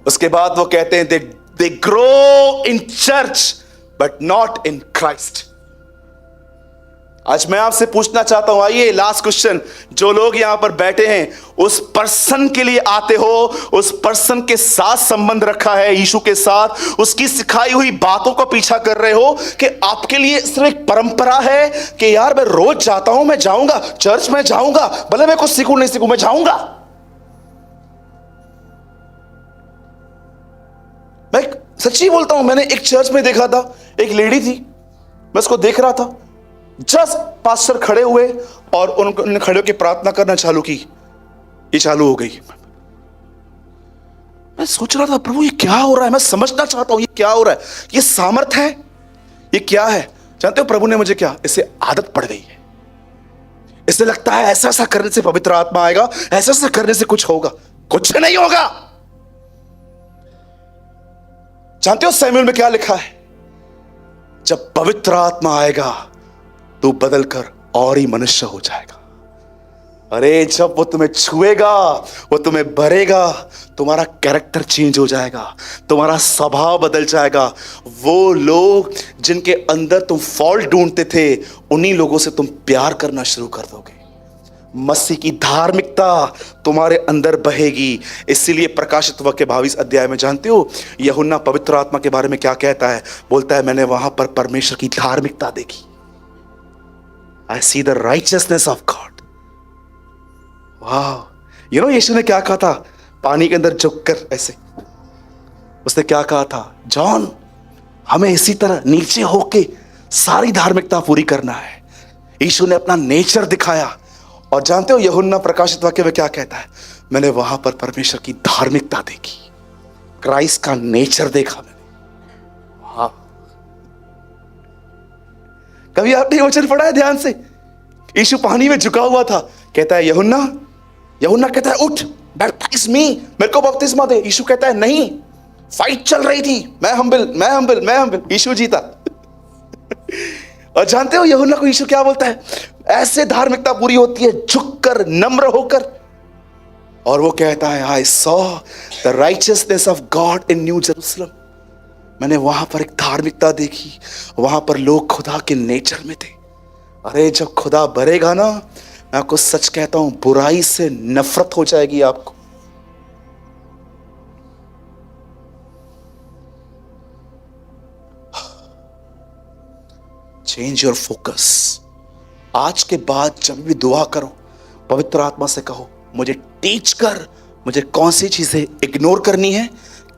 उसके बाद वो कहते हैं, they grow in church but not in Christ. आज मैं आपसे पूछना चाहता हूं, आइए लास्ट क्वेश्चन, जो लोग यहां पर बैठे हैं, उस पर्सन के लिए आते हो, उस पर्सन के साथ संबंध रखा है यीशु के साथ, उसकी सिखाई हुई बातों को पीछा कर रहे हो, कि आपके लिए सिर्फ एक परंपरा है कि यार मैं रोज जाता हूं, मैं जाऊंगा चर्च में, जाऊंगा भले मैं कुछ सीखूं नहीं सीखूं, मैं जाऊंगा। मैं सच्ची बोलता हूं, मैंने एक चर्च में देखा था, एक लेडी थी, मैं उसको देख रहा था, जस्ट पास्टर खड़े हुए और उन्होंने खड़े होकर प्रार्थना करना चालू की, ये चालू हो गई। मैं सोच रहा था, प्रभु ये क्या हो रहा है, मैं समझना चाहता हूं ये क्या हो रहा है, ये सामर्थ है, ये क्या है। जानते हो प्रभु ने मुझे क्या, इससे आदत पड़ गई है, इससे लगता है ऐसा ऐसा करने से पवित्र आत्मा आएगा, ऐसा ऐसा करने से कुछ होगा, कुछ नहीं होगा। जानते हो सैमुएल में क्या लिखा है, जब पवित्र आत्मा आएगा तो बदल कर और ही मनुष्य हो जाएगा। अरे जब वो तुम्हें छुएगा, वो तुम्हें भरेगा, तुम्हारा कैरेक्टर चेंज हो जाएगा, तुम्हारा स्वभाव बदल जाएगा। वो लोग जिनके अंदर तुम फॉल्ट ढूंढते थे, उन्हीं लोगों से तुम प्यार करना शुरू कर दोगे। मसीह की धार्मिकता तुम्हारे अंदर बहेगी। इसीलिए प्रकाशित वाक्य 22 अध्याय में जानते हो यूहन्ना पवित्र आत्मा के बारे में क्या कहता है, बोलता है मैंने वहां पर परमेश्वर की धार्मिकता देखी। I see the righteousness of God. Wow. You know यीशु ने क्या कहा था, पानी के अंदर झुककर ऐसे, उसने क्या कहा था, जॉन हमें इसी तरह नीचे होके सारी धार्मिकता पूरी करना है। यीशु ने अपना नेचर दिखाया। और जानते हो यूहन्ना प्रकाशित वाक्य में क्या कहता है, मैंने वहां पर परमेश्वर की धार्मिकता देखी, क्राइस्ट का नेचर देखा मैंने। हाँ, कभी आपने वचन पढ़ा है ध्यान से, यीशु पानी में झुका हुआ था, कहता है यूहन्ना कहता है उठ बैप्टाइज मी, मेरे को बपतिस्मा दे। यीशु कहता है नहीं, फाइट चल रही थी, मैं हम्बल, यीशु जीता। और जानते हो यूहन्ना को यीशु क्या बोलता है, ऐसे धार्मिकता पूरी होती है झुककर, नम्र होकर। और वो कहता है I saw the righteousness of God in new Jerusalem. मैंने वहां पर एक धार्मिकता देखी, वहां पर लोग खुदा के नेचर में थे। अरे जब खुदा भरेगा ना, मैं आपको सच कहता हूं, बुराई से नफरत हो जाएगी आपको। Change your focus. आज के बाद जब भी दुआ करो, पवित्र आत्मा से कहो, मुझे टीच कर, मुझे कौन सी चीजें इग्नोर करनी है,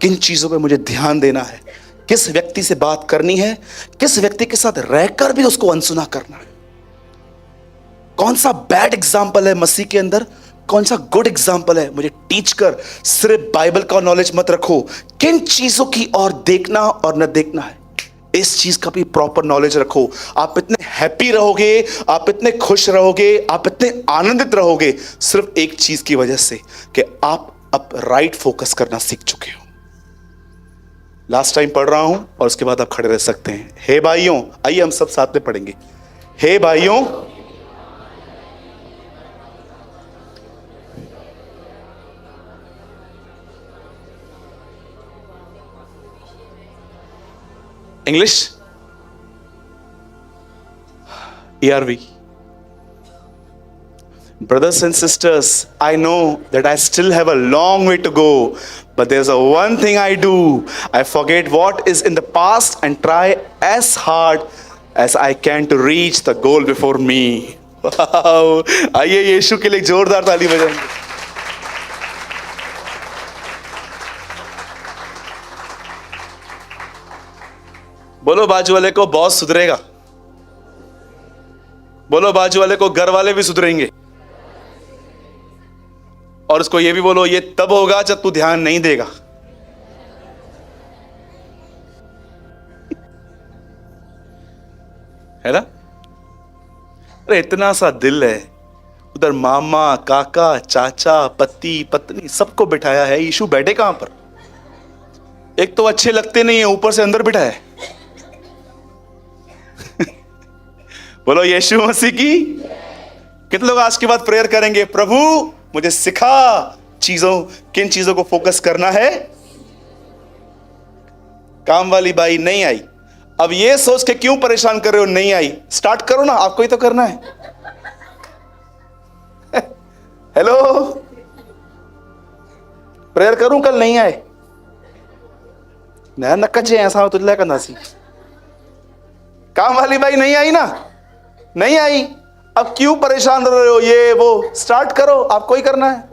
किन चीजों पे मुझे ध्यान देना है, किस व्यक्ति से बात करनी है, किस व्यक्ति के साथ रहकर भी उसको अनसुना करना है, कौन सा बैड एग्जाम्पल है मसीह के अंदर, कौन सा गुड एग्जाम्पल है, मुझे टीच कर। सिर्फ बाइबल का नॉलेज मत रखो, किन चीजों की ओर देखना और न देखना है, इस चीज का भी प्रॉपर नॉलेज रखो। आप इतने हैप्पी रहोगे, आप इतने खुश रहोगे, आप इतने आनंदित रहोगे, सिर्फ एक चीज की वजह से कि आप अब राइट फोकस करना सीख चुके हो। लास्ट टाइम पढ़ रहा हूं और उसके बाद आप खड़े रह सकते हैं। हे भाइयों, आइए हम सब साथ में पढ़ेंगे। हे भाइयों, English? ERV. Brothers and sisters, I know that I still have a long way to go, but there's a one thing I do. I forget what is in the past and try as hard as I can to reach the goal before me. Wow! आइए यीशु के लिए जोरदार ताली बजाएंगे। बोलो बाजू वाले को, बॉस सुधरेगा। बोलो बाजू वाले को, घर वाले भी सुधरेंगे। और उसको ये भी बोलो, ये तब होगा जब तू ध्यान नहीं देगा। है ना? अरे इतना सा दिल है, उधर मामा, काका, चाचा, पति, पत्नी सबको बिठाया है। यीशु बैठे कहां पर? एक तो अच्छे लगते नहीं है, ऊपर से अंदर बिठाया है। बोलो यीशु मसीह की। कितने लोग आज के बाद प्रेयर करेंगे, प्रभु मुझे सिखा किन चीजों को फोकस करना है। काम वाली बाई नहीं आई, अब ये सोच के क्यों परेशान कर रहे हो? नहीं आई, स्टार्ट करो ना, आपको ही तो करना है। हेलो, प्रेयर करूं, कल नहीं आए ना, नक्कचे ऐसा तुझला करना सी। काम वाली बाई नहीं आई ना, नहीं आई, अब क्यों परेशान रह रहे हो? ये वो स्टार्ट करो, आपको ही करना है।